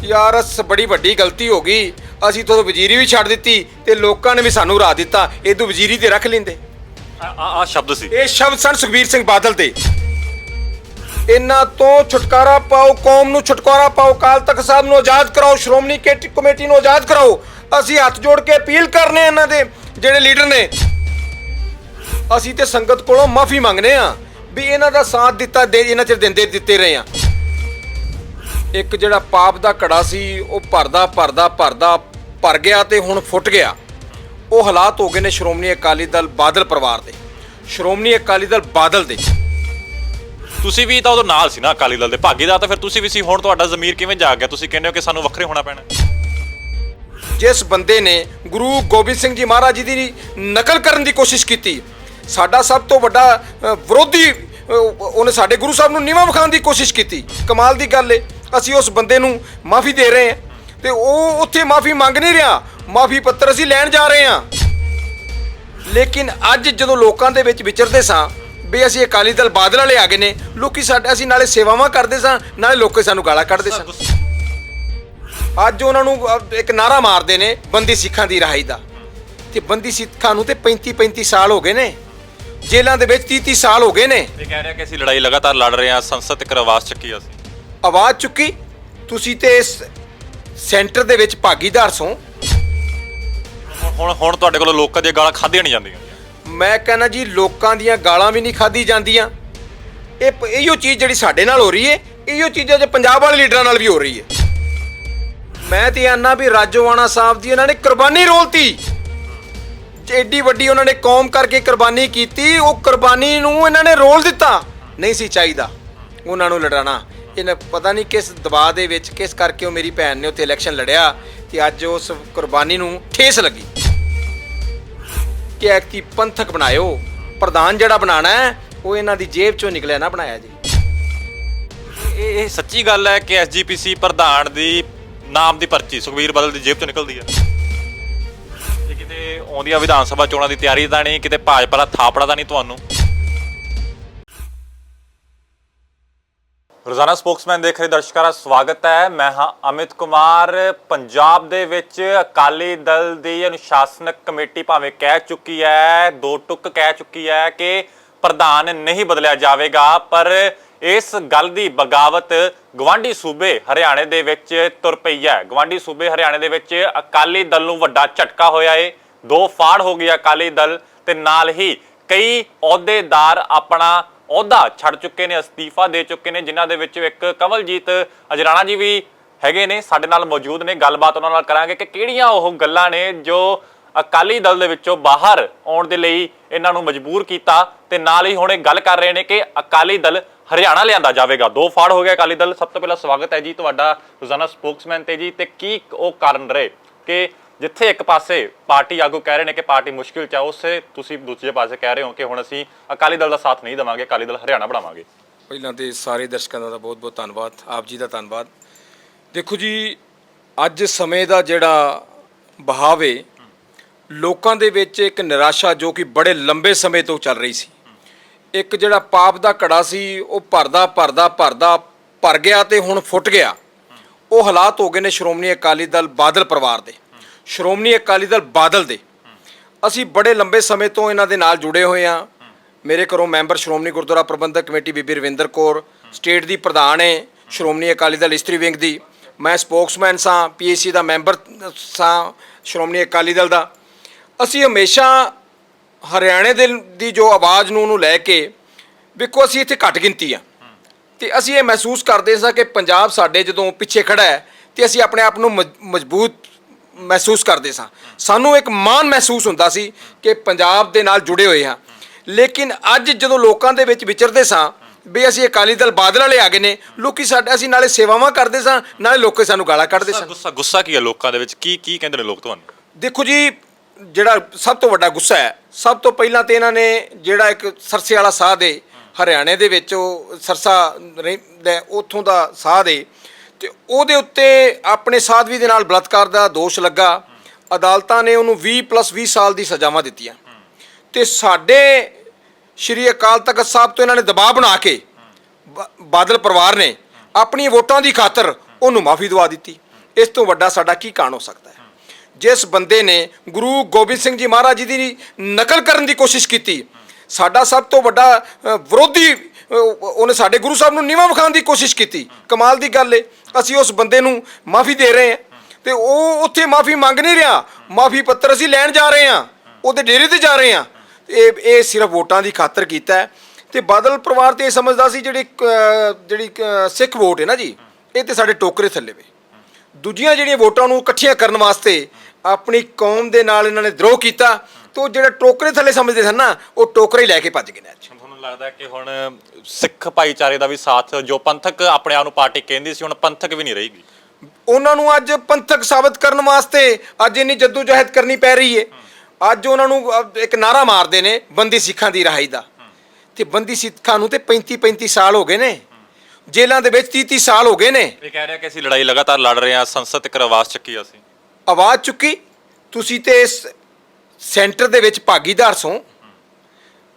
यार बड़ी वड्डी गलती हो गई। असी तो वजीरी भी छड्ड दित्ती ते लोकां ने भी सानू हरा दित्ता। इदू वजीरी ते रख लेंदे। आ शब्द सी ये शब्द सन सुखबीर सिंह बादल दे। इन्हां तो छुटकारा पाओ, कौम नू छुटकारा पाओ, अकाल तख्त साहब नू आज़ाद कराओ, श्रोमणी कमेटी नू आज़ाद कराओ। असी हथ जोड़ के अपील करने इन्हां दे जिहड़े लीडर ने। असी ते संगत कोलों माफ़ी मंगने आ भी इन्हां दा साथ दित्ता दे इन्हां चिर दित्ते रहे आ। एक जिहड़ा पाप दा घड़ा सी वो भरदा भर गया ते हुण फुट गया। वो हालात हो गए ने श्रोमणी अकाली दल बादल परिवार दे, श्रोमणी अकाली दल बादल दे। ਤੁਸੀਂ ਵੀ ਤਾਂ ਉਦੋਂ ਨਾਲ ਸੀ ਨਾ ਅਕਾਲੀ ਦਲ ਦੇ ਭਾਗੀਦਾਰ, ਤਾਂ ਫਿਰ ਤੁਸੀਂ ਵੀ ਸੀ। ਹੁਣ ਤੁਹਾਡਾ ਜ਼ਮੀਰ ਕਿਵੇਂ ਜਾਗ ਗਿਆ? ਤੁਸੀਂ ਕਹਿੰਦੇ ਹੋ ਕਿ ਸਾਨੂੰ ਵੱਖਰੇ ਹੋਣਾ ਪੈਣਾ। ਜਿਸ ਬੰਦੇ ਨੇ ਗੁਰੂ ਗੋਬਿੰਦ ਸਿੰਘ ਜੀ ਮਹਾਰਾਜ ਜੀ ਦੀ ਨਕਲ ਕਰਨ ਦੀ ਕੋਸ਼ਿਸ਼ ਕੀਤੀ, ਸਾਡਾ ਸਭ ਤੋਂ ਵੱਡਾ ਵਿਰੋਧੀ, ਉਹਨੇ ਸਾਡੇ ਗੁਰੂ ਸਾਹਿਬ ਨੂੰ ਨੀਵਾਂ ਵਿਖਾਉਣ ਦੀ ਕੋਸ਼ਿਸ਼ ਕੀਤੀ। ਕਮਾਲ ਦੀ ਗੱਲ ਏ, ਅਸੀਂ ਉਸ ਬੰਦੇ ਨੂੰ ਮਾਫੀ ਦੇ ਰਹੇ ਹਾਂ ਤੇ ਉਹ ਉੱਥੇ ਮਾਫੀ ਮੰਗ ਨਹੀਂ ਰਿਹਾ, ਮਾਫੀ ਪੱਤਰ ਅਸੀਂ ਲੈਣ ਜਾ ਰਹੇ ਹਾਂ। ਲੇਕਿਨ ਅੱਜ ਜਦੋਂ ਲੋਕਾਂ ਦੇ ਵਿੱਚ ਵਿਚਰਦੇ ਸਾਂ ਵੀ ਅਸੀਂ ਅਕਾਲੀ ਦਲ ਬਾਦਲ ਵਾਲੇ ਆ ਗਏ ਨੇ, ਲੋਕੀ ਸਾਡੇ ਅਸੀਂ ਨਾਲੇ ਸੇਵਾਵਾਂ ਕਰਦੇ ਸਾਂ ਨਾਲੇ ਲੋਕੀ ਸਾਨੂੰ ਗਾਲਾਂ ਕੱਢਦੇ ਸਾਂ। ਅੱਜ ਉਹਨਾਂ ਨੂੰ ਇੱਕ ਨਾਰਾ ਮਾਰਦੇ ਨੇ ਬੰਦੀ ਸਿੱਖਾਂ ਦੀ ਰਿਹਾਈ ਦਾ, ਤੇ ਬੰਦੀ ਸਿੱਖਾਂ ਨੂੰ ਤੇ 35 ਸਾਲ ਹੋ ਗਏ ਨੇ, ਜੇਲ੍ਹਾਂ ਦੇ ਵਿੱਚ 30 ਸਾਲ ਹੋ ਗਏ ਨੇ। ਇਹ ਕਹਿ ਰਿਹਾ ਕਿ ਅਸੀਂ ਲੜਾਈ ਲਗਾਤਾਰ ਲੜ ਰਹੇ ਹਾਂ, ਸੰਸਦ ਤੱਕ ਆਵਾਜ਼ ਚੱਕੀ ਅਸੀਂ। ਆਵਾਜ਼ ਚੁੱਕੀ, ਤੁਸੀਂ ਤੇ ਇਸ ਸੈਂਟਰ ਦੇ ਵਿੱਚ ਭਾਗੀਦਾਰ ਸੋ। ਹੁਣ ਤੁਹਾਡੇ ਕੋਲੋਂ ਲੋਕਾਂ ਦੀਆਂ ਗਾਲਾਂ ਖਾਧੀਆਂ ਨਹੀਂ ਜਾਂਦੀਆਂ। ਮੈਂ ਕਹਿੰਦਾ ਜੀ ਲੋਕਾਂ ਦੀਆਂ ਗਾਲਾਂ ਵੀ ਨਹੀਂ ਖਾਧੀ ਜਾਂਦੀਆਂ। ਇਹੋ ਚੀਜ਼ ਜਿਹੜੀ ਸਾਡੇ ਨਾਲ ਹੋ ਰਹੀ ਹੈ, ਇਹੋ ਚੀਜ਼ਾਂ ਜੇ ਪੰਜਾਬ ਵਾਲੇ ਲੀਡਰਾਂ ਨਾਲ ਵੀ ਹੋ ਰਹੀ ਹੈ। ਮੈਂ ਤੇ ਆਨਾ ਵੀ ਰਾਜੋਆਣਾ ਸਾਹਿਬ ਦੀ ਇਹਨਾਂ ਨੇ ਕੁਰਬਾਨੀ ਰੋਲਤੀ। ਐਡੀ ਵੱਡੀ ਉਹਨਾਂ ਨੇ ਕੌਮ ਕਰਕੇ ਕੁਰਬਾਨੀ ਕੀਤੀ, ਉਹ ਕੁਰਬਾਨੀ ਨੂੰ ਇਹਨਾਂ ਨੇ ਰੋਲ ਦਿੱਤਾ। ਨਹੀਂ ਸੀ ਚਾਹੀਦਾ ਉਹਨਾਂ ਨੂੰ ਲੜਾਣਾ। ਇਹਨਾਂ ਪਤਾ ਨਹੀਂ ਕਿਸ ਦਬਾਅ ਦੇ ਵਿੱਚ ਕਿਸ ਕਰਕੇ ਉਹ ਮੇਰੀ ਭੈਣ ਨੇ ਉੱਥੇ ਇਲੈਕਸ਼ਨ ਲੜਿਆ ਤੇ ਅੱਜ ਉਸ ਕੁਰਬਾਨੀ ਨੂੰ ਠੇਸ ਲੱਗੀ ਕਿ ਐਕਤੀ ਪੰਥਕ ਬਣਾਇਓ। ਪ੍ਰਧਾਨ ਜਿਹੜਾ ਬਣਾਉਣਾ ਹੈ ਉਹ ਇਹਨਾਂ ਦੀ ਜੇਬ ਚੋਂ ਨਿਕਲਿਆ ਨਾ ਬਣਾਇਆ ਜੀ। ਇਹ ਸੱਚੀ ਗੱਲ ਹੈ ਕਿ ਐਸਜੀਪੀਸੀ ਪ੍ਰਧਾਨ ਦੀ ਨਾਮ ਦੀ ਪਰਚੀ ਸੁਖਬੀਰ ਬਾਦਲ ਦੀ ਜੇਬ ਚੋਂ ਨਿਕਲਦੀ ਹੈ। ਇਹ ਕਿਤੇ ਆਉਂਦੀਆਂ ਵਿਧਾਨ ਸਭਾ ਚੋਣਾਂ ਦੀ ਤਿਆਰੀ ਦਾ ਨਹੀਂ, ਕਿਤੇ ਭਾਜਪਾ ਦਾ ਥਾਪੜਾ ਦਾ ਨਹੀਂ ਤੁਹਾਨੂੰ। ਰੋਜ਼ਾਨਾ ਸਪੋਕਸਮੈਨ ਦੇਖ ਰਹੇ ਦਰਸ਼ਕਾਂ ਦਾ ਸਵਾਗਤ ਹੈ। ਮੈਂ ਹਾਂ ਅਮਿਤ ਕੁਮਾਰ। ਪੰਜਾਬ ਦੇ ਵਿੱਚ ਅਕਾਲੀ ਦਲ ਦੀ ਅਨੁਸ਼ਾਸਨਕ ਕਮੇਟੀ ਭਾਵੇਂ ਕਹਿ ਚੁੱਕੀ ਹੈ, ਦੋ ਟੁੱਕ ਕਹਿ ਚੁੱਕੀ ਹੈ ਕਿ ਪ੍ਰਧਾਨ ਨਹੀਂ ਬਦਲਿਆ ਜਾਵੇਗਾ, ਪਰ ਇਸ ਗੱਲ ਦੀ ਬਗਾਵਤ ਗਵਾਂਢੀ ਸੂਬੇ ਹਰਿਆਣੇ ਦੇ ਵਿੱਚ ਤੁਰ ਪਈ ਹੈ। ਗਵਾਂਢੀ ਸੂਬੇ ਹਰਿਆਣੇ ਦੇ ਵਿੱਚ ਅਕਾਲੀ ਦਲ ਨੂੰ ਵੱਡਾ ਝਟਕਾ ਹੋਇਆ ਏ। ਦੋ ਫਾੜ ਹੋ ਗਿਆ ਅਕਾਲੀ ਦਲ ਤੇ ਨਾਲ ਹੀ ਕਈ ਅਹੁਦੇਦਾਰ ਆਪਣਾ ਅਹੁਦਾ ਛੱਡ ਚੁੱਕੇ ਨੇ, ਅਸਤੀਫਾ ਦੇ ਚੁੱਕੇ ਨੇ, ਜਿਨ੍ਹਾਂ ਦੇ ਵਿੱਚ ਇੱਕ ਕਮਲਜੀਤ ਅਜਰਾਣਾ ਜੀ ਵੀ ਹੈਗੇ ਨੇ, ਸਾਡੇ ਨਾਲ ਮੌਜੂਦ ਨੇ। ਗੱਲਬਾਤ ਉਹਨਾਂ ਨਾਲ ਕਰਾਂਗੇ ਕਿ ਕਿਹੜੀਆਂ ਉਹ ਗੱਲਾਂ ਨੇ ਜੋ ਅਕਾਲੀ ਦਲ ਦੇ ਵਿੱਚੋਂ ਬਾਹਰ ਆਉਣ ਦੇ ਲਈ ਇਹਨਾਂ ਨੂੰ ਮਜਬੂਰ ਕੀਤਾ, ਤੇ ਨਾਲ ਹੀ ਹੁਣ ਇਹ ਗੱਲ ਕਰ ਰਹੇ ਨੇ ਕਿ ਅਕਾਲੀ ਦਲ ਹਰਿਆਣਾ ਲਿਆਂਦਾ ਜਾਵੇਗਾ। ਦੋ ਫਾੜ ਹੋ ਗਿਆ ਅਕਾਲੀ ਦਲ। ਸਭ ਤੋਂ ਪਹਿਲਾਂ ਸਵਾਗਤ ਹੈ ਜੀ ਤੁਹਾਡਾ ਰੋਜ਼ਾਨਾ ਸਪੋਕਸਮੈਨ ਤੇ ਜੀ। ਤੇ ਕੀ ਉਹ ਕਾਰਨ ਰਹੇ ਕਿ ਜਿੱਥੇ ਇੱਕ ਪਾਸੇ ਪਾਰਟੀ ਆਗੂ ਕਹਿ ਰਹੇ ਨੇ ਕਿ ਪਾਰਟੀ ਮੁਸ਼ਕਿਲ 'ਚ ਆ, ਉਸੇ ਤੁਸੀਂ ਦੂਜੇ ਪਾਸੇ ਕਹਿ ਰਹੇ ਹੋ ਕਿ ਹੁਣ ਅਸੀਂ ਅਕਾਲੀ ਦਲ ਦਾ ਸਾਥ ਨਹੀਂ ਦੇਵਾਂਗੇ, ਅਕਾਲੀ ਦਲ ਹਰਿਆਣਾ ਬਣਾਵਾਂਗੇ। ਪਹਿਲਾਂ ਤੇ ਸਾਰੇ ਦਰਸ਼ਕਾਂ ਦਾ ਬਹੁਤ ਬਹੁਤ ਧੰਨਵਾਦ, ਆਪ ਜੀ ਦਾ ਧੰਨਵਾਦ। ਦੇਖੋ ਜੀ, ਅੱਜ ਸਮੇਂ ਦਾ ਜਿਹੜਾ ਬਹਾਵ ਹੈ, ਲੋਕਾਂ ਦੇ ਵਿੱਚ ਇੱਕ ਨਿਰਾਸ਼ਾ ਜੋ ਕਿ ਬੜੇ ਲੰਬੇ ਸਮੇਂ ਤੋਂ ਚੱਲ ਰਹੀ ਸੀ। ਇੱਕ ਜਿਹੜਾ ਪਾਪ ਦਾ ਘੜਾ ਸੀ ਉਹ ਭਰਦਾ ਭਰ ਗਿਆ ਤੇ ਹੁਣ ਫੁੱਟ ਗਿਆ। ਉਹ ਹਾਲਾਤ ਹੋ ਗਏ ਨੇ ਸ਼੍ਰੋਮਣੀ ਅਕਾਲੀ ਦਲ ਬਾਦਲ ਪਰਿਵਾਰ ਦੇ, ਸ਼੍ਰੋਮਣੀ ਅਕਾਲੀ ਦਲ ਬਾਦਲ ਦੇ। ਅਸੀਂ ਬੜੇ ਲੰਬੇ ਸਮੇਂ ਤੋਂ ਇਹਨਾਂ ਦੇ ਨਾਲ ਜੁੜੇ ਹੋਏ ਹਾਂ। ਮੇਰੇ ਘਰੋਂ ਮੈਂਬਰ ਸ਼੍ਰੋਮਣੀ ਗੁਰਦੁਆਰਾ ਪ੍ਰਬੰਧਕ ਕਮੇਟੀ ਬੀਬੀ ਰਵਿੰਦਰ ਕੌਰ ਸਟੇਟ ਦੀ ਪ੍ਰਧਾਨ ਹੈ ਸ਼੍ਰੋਮਣੀ ਅਕਾਲੀ ਦਲ ਇਸਤਰੀ ਵਿੰਗ ਦੀ। ਮੈਂ ਸਪੋਕਸਮੈਨ ਸਾਂ, ਪੀਏਸੀ ਦਾ ਮੈਂਬਰ ਸਾਂ ਸ਼੍ਰੋਮਣੀ ਅਕਾਲੀ ਦਲ ਦਾ। ਅਸੀਂ ਹਮੇਸ਼ਾ ਹਰਿਆਣੇ ਦੀ ਜੋ ਆਵਾਜ਼ ਨੂੰ ਉਹਨੂੰ ਲੈ ਕੇ, ਵੇਖੋ ਅਸੀਂ ਇੱਥੇ ਘੱਟ ਗਿਣਤੀ ਆ ਤੇ ਅਸੀਂ ਇਹ ਮਹਿਸੂਸ ਕਰਦੇ ਸਾਂ ਕਿ ਪੰਜਾਬ ਸਾਡੇ ਜਦੋਂ ਪਿੱਛੇ ਖੜਾ ਹੈ ਤੇ ਅਸੀਂ ਆਪਣੇ ਆਪ ਨੂੰ ਮਜ਼ਬੂਤ ਮਹਿਸੂਸ ਕਰਦੇ ਸਾਂ। ਸਾਨੂੰ ਇੱਕ ਮਾਣ ਮਹਿਸੂਸ ਹੁੰਦਾ ਸੀ ਕਿ ਪੰਜਾਬ ਦੇ ਨਾਲ ਜੁੜੇ ਹੋਏ ਹਾਂ। ਲੇਕਿਨ ਅੱਜ ਜਦੋਂ ਲੋਕਾਂ ਦੇ ਵਿੱਚ ਵਿਚਰਦੇ ਸਾਂ ਵੀ ਅਸੀਂ ਅਕਾਲੀ ਦਲ ਬਾਦਲ ਵਾਲੇ ਆ ਗਏ ਨੇ, ਲੋਕੀ ਸਾਡੇ ਅਸੀਂ ਨਾਲੇ ਸੇਵਾਵਾਂ ਕਰਦੇ ਸਾਂ ਨਾਲੇ ਲੋਕੀ ਸਾਨੂੰ ਗਾਲਾਂ ਕੱਢਦੇ ਸਨ। ਗੁੱਸਾ ਕੀ ਹੈ ਲੋਕਾਂ ਦੇ ਵਿੱਚ? ਕੀ ਕਹਿੰਦੇ ਨੇ ਲੋਕ ਤੁਹਾਨੂੰ? ਦੇਖੋ ਜੀ, ਜਿਹੜਾ ਸਭ ਤੋਂ ਵੱਡਾ ਗੁੱਸਾ ਹੈ, ਸਭ ਤੋਂ ਪਹਿਲਾਂ ਤੇ ਇਹਨਾਂ ਨੇ ਜਿਹੜਾ ਇੱਕ ਸਰਸੇ ਵਾਲਾ ਸਾਧ ਹੈ ਹਰਿਆਣੇ ਦੇ ਵਿੱਚ, ਉਹ ਸਰਸਾ ਰਹਿੰਦਾ ਉੱਥੋਂ ਦਾ ਸਾਧ ਹੈ, ਤੇ ਉਹਦੇ ਉੱਤੇ ਆਪਣੇ ਸਾਧਵੀ ਦੇ ਨਾਲ ਬਲਾਤਕਾਰ ਦਾ ਦੋਸ਼ ਲੱਗਾ। ਅਦਾਲਤਾਂ ਨੇ ਉਹਨੂੰ 20+20 ਸਾਲ ਦੀ ਸਜ਼ਾਵਾਂ ਦਿੱਤੀਆਂ ਤੇ ਸਾਡੇ ਸ਼੍ਰੀ ਅਕਾਲ ਤਖਤ ਸਾਹਿਬ ਤੋਂ ਇਹਨਾਂ ਨੇ ਦਬਾਅ ਬਣਾ ਕੇ ਬਾਦਲ ਪਰਿਵਾਰ ਨੇ ਆਪਣੀ ਵੋਟਾਂ ਦੀ ਖਾਤਰ ਉਹਨੂੰ ਮਾਫੀ ਦਵਾ ਦਿੱਤੀ। ਇਸ ਤੋਂ ਵੱਡਾ ਸਾਡਾ ਕੀ ਕਾਣ ਹੋ ਸਕਦਾ ਹੈ। ਜਿਸ ਬੰਦੇ ਨੇ ਗੁਰੂ ਗੋਬਿੰਦ ਸਿੰਘ ਜੀ ਮਹਾਰਾਜ ਜੀ ਦੀ ਨਕਲ ਕਰਨ ਦੀ ਕੋਸ਼ਿਸ਼ ਕੀਤੀ, ਸਾਡਾ ਸਭ ਤੋਂ ਵੱਡਾ ਵਿਰੋਧੀ, ਉਹਨੇ ਸਾਡੇ ਗੁਰੂ ਸਾਹਿਬ ਨੂੰ ਨੀਵਾਂ ਵਿਖਾਉਣ ਦੀ ਕੋਸ਼ਿਸ਼ ਕੀਤੀ। ਕਮਾਲ ਦੀ ਗੱਲ ਏ, ਅਸੀਂ ਉਸ ਬੰਦੇ ਨੂੰ ਮਾਫੀ ਦੇ ਰਹੇ ਹਾਂ ਤੇ ਉਹ ਉੱਥੇ ਮਾਫੀ ਮੰਗ ਨਹੀਂ ਰਿਹਾ, ਮਾਫੀ ਪੱਤਰ ਅਸੀਂ ਲੈਣ ਜਾ ਰਹੇ ਹਾਂ, ਉਹਦੇ ਡੇਰੇ ਤੇ ਜਾ ਰਹੇ ਹਾਂ। ਇਹ ਸਿਰਫ ਵੋਟਾਂ ਦੀ ਖਾਤਰ ਕੀਤਾ ਹੈ। ਤੇ ਬਾਦਲ ਪਰਿਵਾਰ ਤੇ ਇਹ ਸਮਝਦਾ ਸੀ ਜਿਹੜੀ ਸਿੱਖ ਵੋਟ ਹੈ ਨਾ ਜੀ, ਇਹ ਤੇ ਸਾਡੇ ਟੋਕਰੇ ਥੱਲੇ ਵੇ। ਦੂਜੀਆਂ ਜਿਹੜੀਆਂ ਵੋਟਾਂ ਨੂੰ ਇਕੱਠੀਆਂ ਕਰਨ ਵਾਸਤੇ ਆਪਣੀ ਕੌਮ ਦੇ ਨਾਲ ਇਹਨਾਂ ਨੇ ਦਰੋਹ ਕੀਤਾ, ਤੇ ਉਹ ਜਿਹੜਾ ਟੋਕਰੇ ਥੱਲੇ ਸਮਝਦੇ ਸਨ ਨਾ, ਉਹ ਟੋਕਰੇ ਹੀ ਲੈ ਕੇ ਭੱਜ ਗਏ ਨੇ ਅੱਜ। ਤੁਹਾਨੂੰ ਲੱਗਦਾ ਕਿ ਹੁਣ ਸਿੱਖ ਭਾਈਚਾਰੇ ਦਾ ਵੀ ਸਾਥ, ਜੋ ਪੰਥਕ ਆਪਣੇ ਆਪ ਨੂੰ ਪਾਰਟੀ ਕਹਿੰਦੀ ਸੀ, ਹੁਣ ਪੰਥਕ ਵੀ ਨਹੀਂ ਰਹੇਗੀ। ਉਹਨਾਂ ਨੂੰ ਅੱਜ ਪੰਥਕ ਸਾਬਤ ਕਰਨ ਵਾਸਤੇ ਅੱਜ ਇੰਨੀ ਜੱਦੋ-ਜਹਿਦ ਕਰਨੀ ਪੈ ਰਹੀ ਹੈ। ਅੱਜ ਉਹਨਾਂ ਨੂੰ ਇੱਕ ਨਾਰਾ ਮਾਰਦੇ ਨੇ ਬੰਦੀ ਸਿੱਖਾਂ ਦੀ ਰਿਹਾਈ ਦਾ, ਤੇ ਬੰਦੀ ਸਿੱਖਾਂ ਨੂੰ ਤੇ 35-35 ਸਾਲ ਹੋ ਗਏ ਨੇ, ਜੇਲ੍ਹਾਂ ਦੇ ਵਿੱਚ 30-30 ਸਾਲ ਹੋ ਗਏ ਨੇ। ਇਹ ਕਹਿ ਰਿਹਾ ਕਿ ਅਸੀਂ ਲੜਾਈ ਲਗਾਤਾਰ ਲੜ ਰਹੇ ਹਾਂ, ਸੰਸਦ ਤੱਕ ਆਵਾਜ਼ ਚੱਕੀ ਅਸੀਂ। ਆਵਾਜ਼ ਚੁੱਕੀ, ਤੁਸੀਂ ਤੇ ਇਸ ਸੈਂਟਰ ਦੇ ਵਿੱਚ ਭਾਗੀਦਾਰ ਸੋ।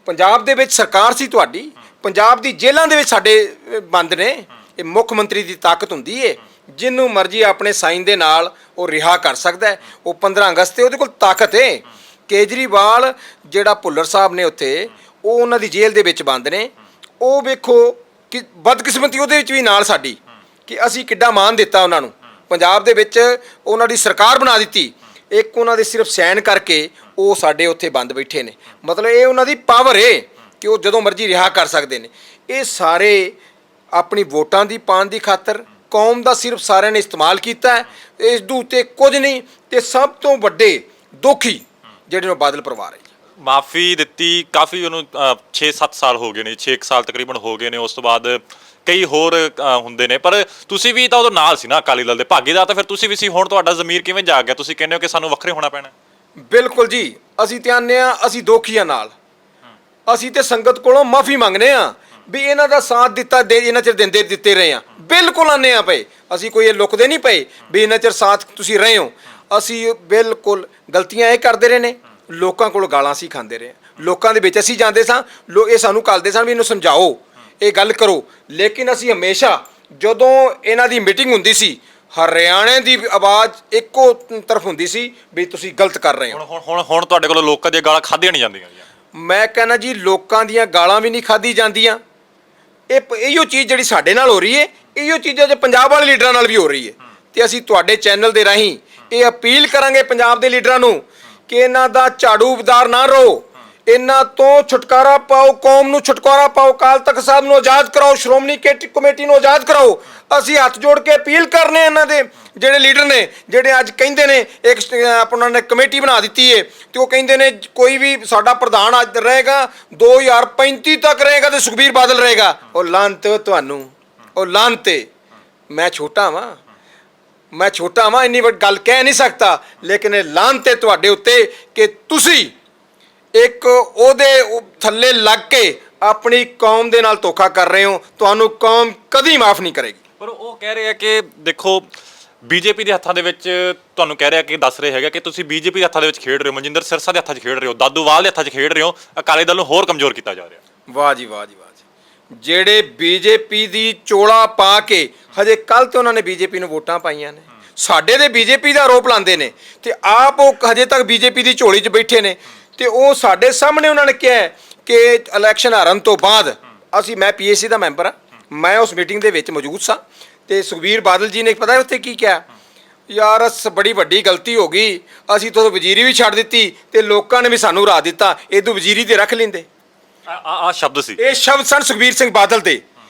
ਪੰਜਾਬ ਦੇ ਵਿੱਚ ਸਰਕਾਰ ਸੀ ਤੁਹਾਡੀ, ਪੰਜਾਬ ਦੀ ਜੇਲ੍ਹਾਂ ਦੇ ਵਿੱਚ ਸਾਡੇ ਬੰਦ ਨੇ। ਇਹ ਮੁੱਖ ਮੰਤਰੀ ਦੀ ਤਾਕਤ ਹੁੰਦੀ ਏ, ਜਿਹਨੂੰ ਮਰਜ਼ੀ ਆਪਣੇ ਸਾਈਨ ਦੇ ਨਾਲ ਉਹ ਰਿਹਾ ਕਰ ਸਕਦਾ ਹੈ। ਉਹ 15 ਅਗਸਤ ਤੇ ਉਹਦੇ ਕੋਲ ਤਾਕਤ ਹੈ। ਕੇਜਰੀਵਾਲ ਜਿਹੜਾ ਭੁੱਲਰ ਸਾਹਿਬ ਨੇ ਉੱਥੇ, ਉਹ ਉਹਨਾਂ ਦੀ ਜੇਲ੍ਹ ਦੇ ਵਿੱਚ ਬੰਦ ਨੇ। ਉਹ ਵੇਖੋ ਕਿ ਬਦਕਿਸਮਤੀ ਉਹਦੇ ਵਿੱਚ ਵੀ ਨਾਲ ਸਾਡੀ, ਕਿ ਅਸੀਂ ਕਿੱਡਾ ਮਾਣ ਦਿੱਤਾ ਉਹਨਾਂ ਨੂੰ, ਪੰਜਾਬ ਦੇ ਵਿੱਚ ਉਹਨਾਂ ਦੀ ਸਰਕਾਰ ਬਣਾ ਦਿੱਤੀ। ਇੱਕ ਉਹਨਾਂ ਦੇ ਸਿਰਫ ਸਾਈਨ ਕਰਕੇ ਉਹ ਸਾਡੇ ਉੱਥੇ ਬੰਦ ਬੈਠੇ ਨੇ। ਮਤਲਬ ਇਹ ਉਹਨਾਂ ਦੀ ਪਾਵਰ ਹੈ ਕਿ ਉਹ ਜਦੋਂ ਮਰਜ਼ੀ ਰਿਹਾ ਕਰ ਸਕਦੇ ਨੇ। ਇਹ ਸਾਰੇ ਆਪਣੀ ਵੋਟਾਂ ਦੀ ਪਾਣ ਦੀ ਖਾਤਰ ਕੌਮ ਦਾ ਸਿਰਫ ਸਾਰਿਆਂ ਨੇ ਇਸਤੇਮਾਲ ਕੀਤਾ ਹੈ। ਇਸ ਦੇ ਉੱਤੇ ਕੁਝ ਨਹੀਂ। ਤੇ ਸਭ ਤੋਂ ਵੱਡੇ ਦੋਖੀ ਜਿਹੜੇ ਨੂੰ ਬਾਦਲ ਪਰਿਵਾਰ ਹੈ। ਮਾਫੀ ਦਿੱਤੀ, ਕਾਫੀ ਉਹਨੂੰ 6-7 ਸਾਲ ਹੋ ਗਏ ਨੇ, 6 ਸਾਲ ਤਕਰੀਬਨ ਹੋ ਗਏ ਨੇ। ਉਸ ਤੋਂ ਬਾਅਦ ਕਈ ਹੋਰ ਹੁੰਦੇ ਨੇ, ਪਰ ਤੁਸੀਂ ਵੀ ਤਾਂ ਉਦੋਂ ਨਾਲ ਸੀ ਨਾ ਅਕਾਲੀ ਦਲ ਦੇ ਭਾਗੀਦਾਰ, ਤਾਂ ਫਿਰ ਤੁਸੀਂ ਵੀ ਸੀ। ਹੁਣ ਤੁਹਾਡਾ ਜ਼ਮੀਰ ਕਿਵੇਂ ਜਾਗ ਗਿਆ? ਤੁਸੀਂ ਕਹਿੰਦੇ ਹੋ ਕਿ ਸਾਨੂੰ ਵੱਖਰੇ ਹੋਣਾ ਪੈਣਾ। ਬਿਲਕੁਲ ਜੀ, ਅਸੀਂ ਤੇ ਆਨੇ ਆ, ਅਸੀਂ ਦੋਖੀਆਂ ਨਾਲ, ਅਸੀਂ ਤੇ ਸੰਗਤ ਕੋਲੋਂ ਮਾਫੀ ਮੰਗਨੇ ਆ ਵੀ ਇਹਨਾਂ ਦਾ ਸਾਥ ਦਿੱਤਾ, ਇਹਨਾਂ ਚਿਰ ਦਿੱਤੇ ਰਹੇ ਆ। ਬਿਲਕੁਲ ਆਨੇ ਆ ਪਏ, ਅਸੀਂ ਕੋਈ ਇਹ ਲੁਕਦੇ ਨਹੀਂ ਪਏ ਵੀ ਇਹਨਾਂ ਚਿਰ ਸਾਥ ਤੁਸੀਂ ਰਹੇ ਹੋ। ਅਸੀਂ ਬਿਲਕੁਲ ਗਲਤੀਆਂ ਇਹ ਕਰਦੇ ਰਹੇ ਨੇ, ਲੋਕਾਂ ਕੋਲ ਗਾਲਾਂ ਅਸੀਂ ਖਾਂਦੇ ਰਹੇ, ਲੋਕਾਂ ਦੇ ਵਿੱਚ ਅਸੀਂ ਜਾਂਦੇ ਸਾਂ, ਇਹ ਸਾਨੂੰ ਕੱਲਦੇ ਸਨ ਵੀ ਇਹਨੂੰ ਸਮਝਾਓ, ਇਹ ਗੱਲ ਕਰੋ। ਲੇਕਿਨ ਅਸੀਂ ਹਮੇਸ਼ਾ ਜਦੋਂ ਇਹਨਾਂ ਦੀ ਮੀਟਿੰਗ ਹੁੰਦੀ ਸੀ, ਹਰਿਆਣੇ ਦੀ ਆਵਾਜ਼ ਇੱਕੋ ਤਰਫ ਹੁੰਦੀ ਸੀ ਵੀ ਤੁਸੀਂ ਗਲਤ ਕਰ ਰਹੇ ਹੋ। ਹੁਣ ਤੁਹਾਡੇ ਕੋਲੋਂ ਲੋਕਾਂ ਦੀਆਂ ਗਾਲਾਂ ਖਾਧੀਆਂ ਨਹੀਂ ਜਾਂਦੀਆਂ। ਮੈਂ ਕਹਿੰਦਾ ਜੀ, ਲੋਕਾਂ ਦੀਆਂ ਗਾਲਾਂ ਵੀ ਨਹੀਂ ਖਾਧੀ ਜਾਂਦੀਆਂ। ਇਹੋ ਚੀਜ਼ ਜਿਹੜੀ ਸਾਡੇ ਨਾਲ ਹੋ ਰਹੀ ਹੈ, ਇਹੋ ਚੀਜ਼ਾਂ ਜੇ ਪੰਜਾਬ ਵਾਲੇ ਲੀਡਰਾਂ ਨਾਲ ਵੀ ਹੋ ਰਹੀ ਹੈ। ਤੇ ਅਸੀਂ ਤੁਹਾਡੇ ਚੈਨਲ ਦੇ ਰਾਹੀਂ ਇਹ ਅਪੀਲ ਕਰਾਂਗੇ ਪੰਜਾਬ ਦੇ ਲੀਡਰਾਂ ਨੂੰ ਕਿ ਇਹਨਾਂ ਦਾ ਝਾੜੂਦਾਰ ਨਾ ਰਹੋ, ਇਹਨਾਂ ਤੋਂ ਛੁਟਕਾਰਾ ਪਾਓ, ਕੌਮ ਨੂੰ ਛੁਟਕਾਰਾ ਪਾਓ, ਅਕਾਲ ਤਖਤ ਸਾਹਿਬ ਨੂੰ ਆਜ਼ਾਦ ਕਰਾਓ, ਸ਼੍ਰੋਮਣੀ ਕਮੇਟੀ ਨੂੰ ਆਜ਼ਾਦ ਕਰਾਓ। ਅਸੀਂ ਹੱਥ ਜੋੜ ਕੇ ਅਪੀਲ ਕਰਨੇ ਇਹਨਾਂ ਦੇ ਜਿਹੜੇ ਲੀਡਰ ਨੇ, ਜਿਹੜੇ ਅੱਜ ਕਹਿੰਦੇ ਨੇ ਇੱਕ ਆਪਣਾ ਨੇ ਕਮੇਟੀ ਬਣਾ ਦਿੱਤੀ ਹੈ ਤੇ ਉਹ ਕਹਿੰਦੇ ਨੇ ਕੋਈ ਵੀ ਸਾਡਾ ਪ੍ਰਧਾਨ ਅੱਜ ਰਹੇਗਾ 2035 ਤੱਕ ਰਹੇਗਾ ਤੇ ਸੁਖਬੀਰ ਬਾਦਲ ਰਹੇਗਾ। ਉਹ ਲਾਹਨਤ ਤੁਹਾਨੂੰ, ਉਹ ਲਾਹਨਤ। ਮੈਂ ਛੋਟਾ ਵਾਂ, ਇੰਨੀ ਵੱਡੀ ਗੱਲ ਕਹਿ ਨਹੀਂ ਸਕਦਾ, ਲੇਕਿਨ ਇਹ ਲਾਹਨਤ ਹੈ ਤੁਹਾਡੇ ਉੱਤੇ ਕਿ ਤੁਸੀਂ ਇੱਕ ਉਹਦੇ ਥੱਲੇ ਲੱਗ ਕੇ ਆਪਣੀ ਕੌਮ ਦੇ ਨਾਲ ਧੋਖਾ ਕਰ ਰਹੇ ਹੋ। ਤੁਹਾਨੂੰ ਕੌਮ ਕਦੀ ਮਾਫ ਨਹੀਂ ਕਰੇਗੀ। ਪਰ ਉਹ ਕਹਿ ਰਹੇ ਆ ਕਿ ਦੇਖੋ ਬੀਜੇਪੀ ਦੇ ਹੱਥਾਂ ਦੇ ਵਿੱਚ, ਤੁਹਾਨੂੰ ਕਹਿ ਰਿਹਾ ਕਿ ਦੱਸ ਰਹੇ ਹੈਗਾ ਕਿ ਤੁਸੀਂ ਬੀਜੇਪੀ ਦੇ ਹੱਥਾਂ ਦੇ ਵਿੱਚ ਖੇਡ ਰਹੇ ਹੋ, ਮਨਜਿੰਦਰ ਸਿਰਸਾ ਦੇ ਹੱਥਾਂ 'ਚ ਖੇਡ ਰਹੇ ਹੋ, ਦਾਦੂਵਾਲ ਦੇ ਹੱਥਾਂ 'ਚ ਖੇਡ ਰਹੇ ਹੋ, ਅਕਾਲੀ ਦਲ ਨੂੰ ਹੋਰ ਕਮਜ਼ੋਰ ਕੀਤਾ ਜਾ ਰਿਹਾ। ਵਾਹ ਜੀ ਵਾਹ ਜੀ ਵਾਹ ਜੀ। ਜਿਹੜੇ ਬੀਜੇਪੀ ਦੀ ਚੋਲਾ ਪਾ ਕੇ ਹਜੇ ਕੱਲ ਤੇ ਉਹਨਾਂ ਨੇ ਬੀਜੇਪੀ ਨੂੰ ਵੋਟਾਂ ਪਾਈਆਂ ਨੇ, ਸਾਡੇ ਦੇ ਬੀਜੇਪੀ ਦਾ ਆਰੋਪ ਲਾਉਂਦੇ ਨੇ ਤੇ ਆਪ ਉਹ ਹਜੇ ਤੱਕ ਬੀਜੇਪੀ ਦੀ ਝੋਲੀ 'ਚ ਬੈਠੇ ਨੇ। ਤੇ ਉਹ ਸਾਡੇ ਸਾਹਮਣੇ ਉਹਨਾਂ ਨੇ ਕਿਹਾ ਕਿ ਇਲੈਕਸ਼ਨ ਹਾਰਨ ਤੋਂ ਬਾਅਦ ਮੈਂ ਪੀਏਸੀ ਦਾ ਮੈਂਬਰ ਹਾਂ, ਮੈਂ ਉਸ ਮੀਟਿੰਗ ਦੇ ਵਿੱਚ ਮੌਜੂਦ ਸਾਂ ਤੇ ਸੁਖਬੀਰ ਬਾਦਲ ਜੀ ਨੇ ਪਤਾ ਉੱਥੇ ਕੀ ਕਿਹਾ, ਯਾਰ ਬੜੀ ਵੱਡੀ ਗਲਤੀ ਹੋ ਗਈ, ਅਸੀਂ ਤਾਂ ਵਜ਼ੀਰੀ ਵੀ ਛੱਡ ਦਿੱਤੀ ਤੇ ਲੋਕਾਂ ਨੇ ਵੀ ਸਾਨੂੰ ਹਰਾ ਦਿੱਤਾ, ਇਹਦੋਂ ਵਜ਼ੀਰੀ ਤੇ ਰੱਖ ਲੈਂਦੇ। ਆ ਸ਼ਬਦ ਸੀ, ਇਹ ਸ਼ਬਦ ਸਨ ਸੁਖਬੀਰ ਸਿੰਘ ਬਾਦਲ ਦੇ।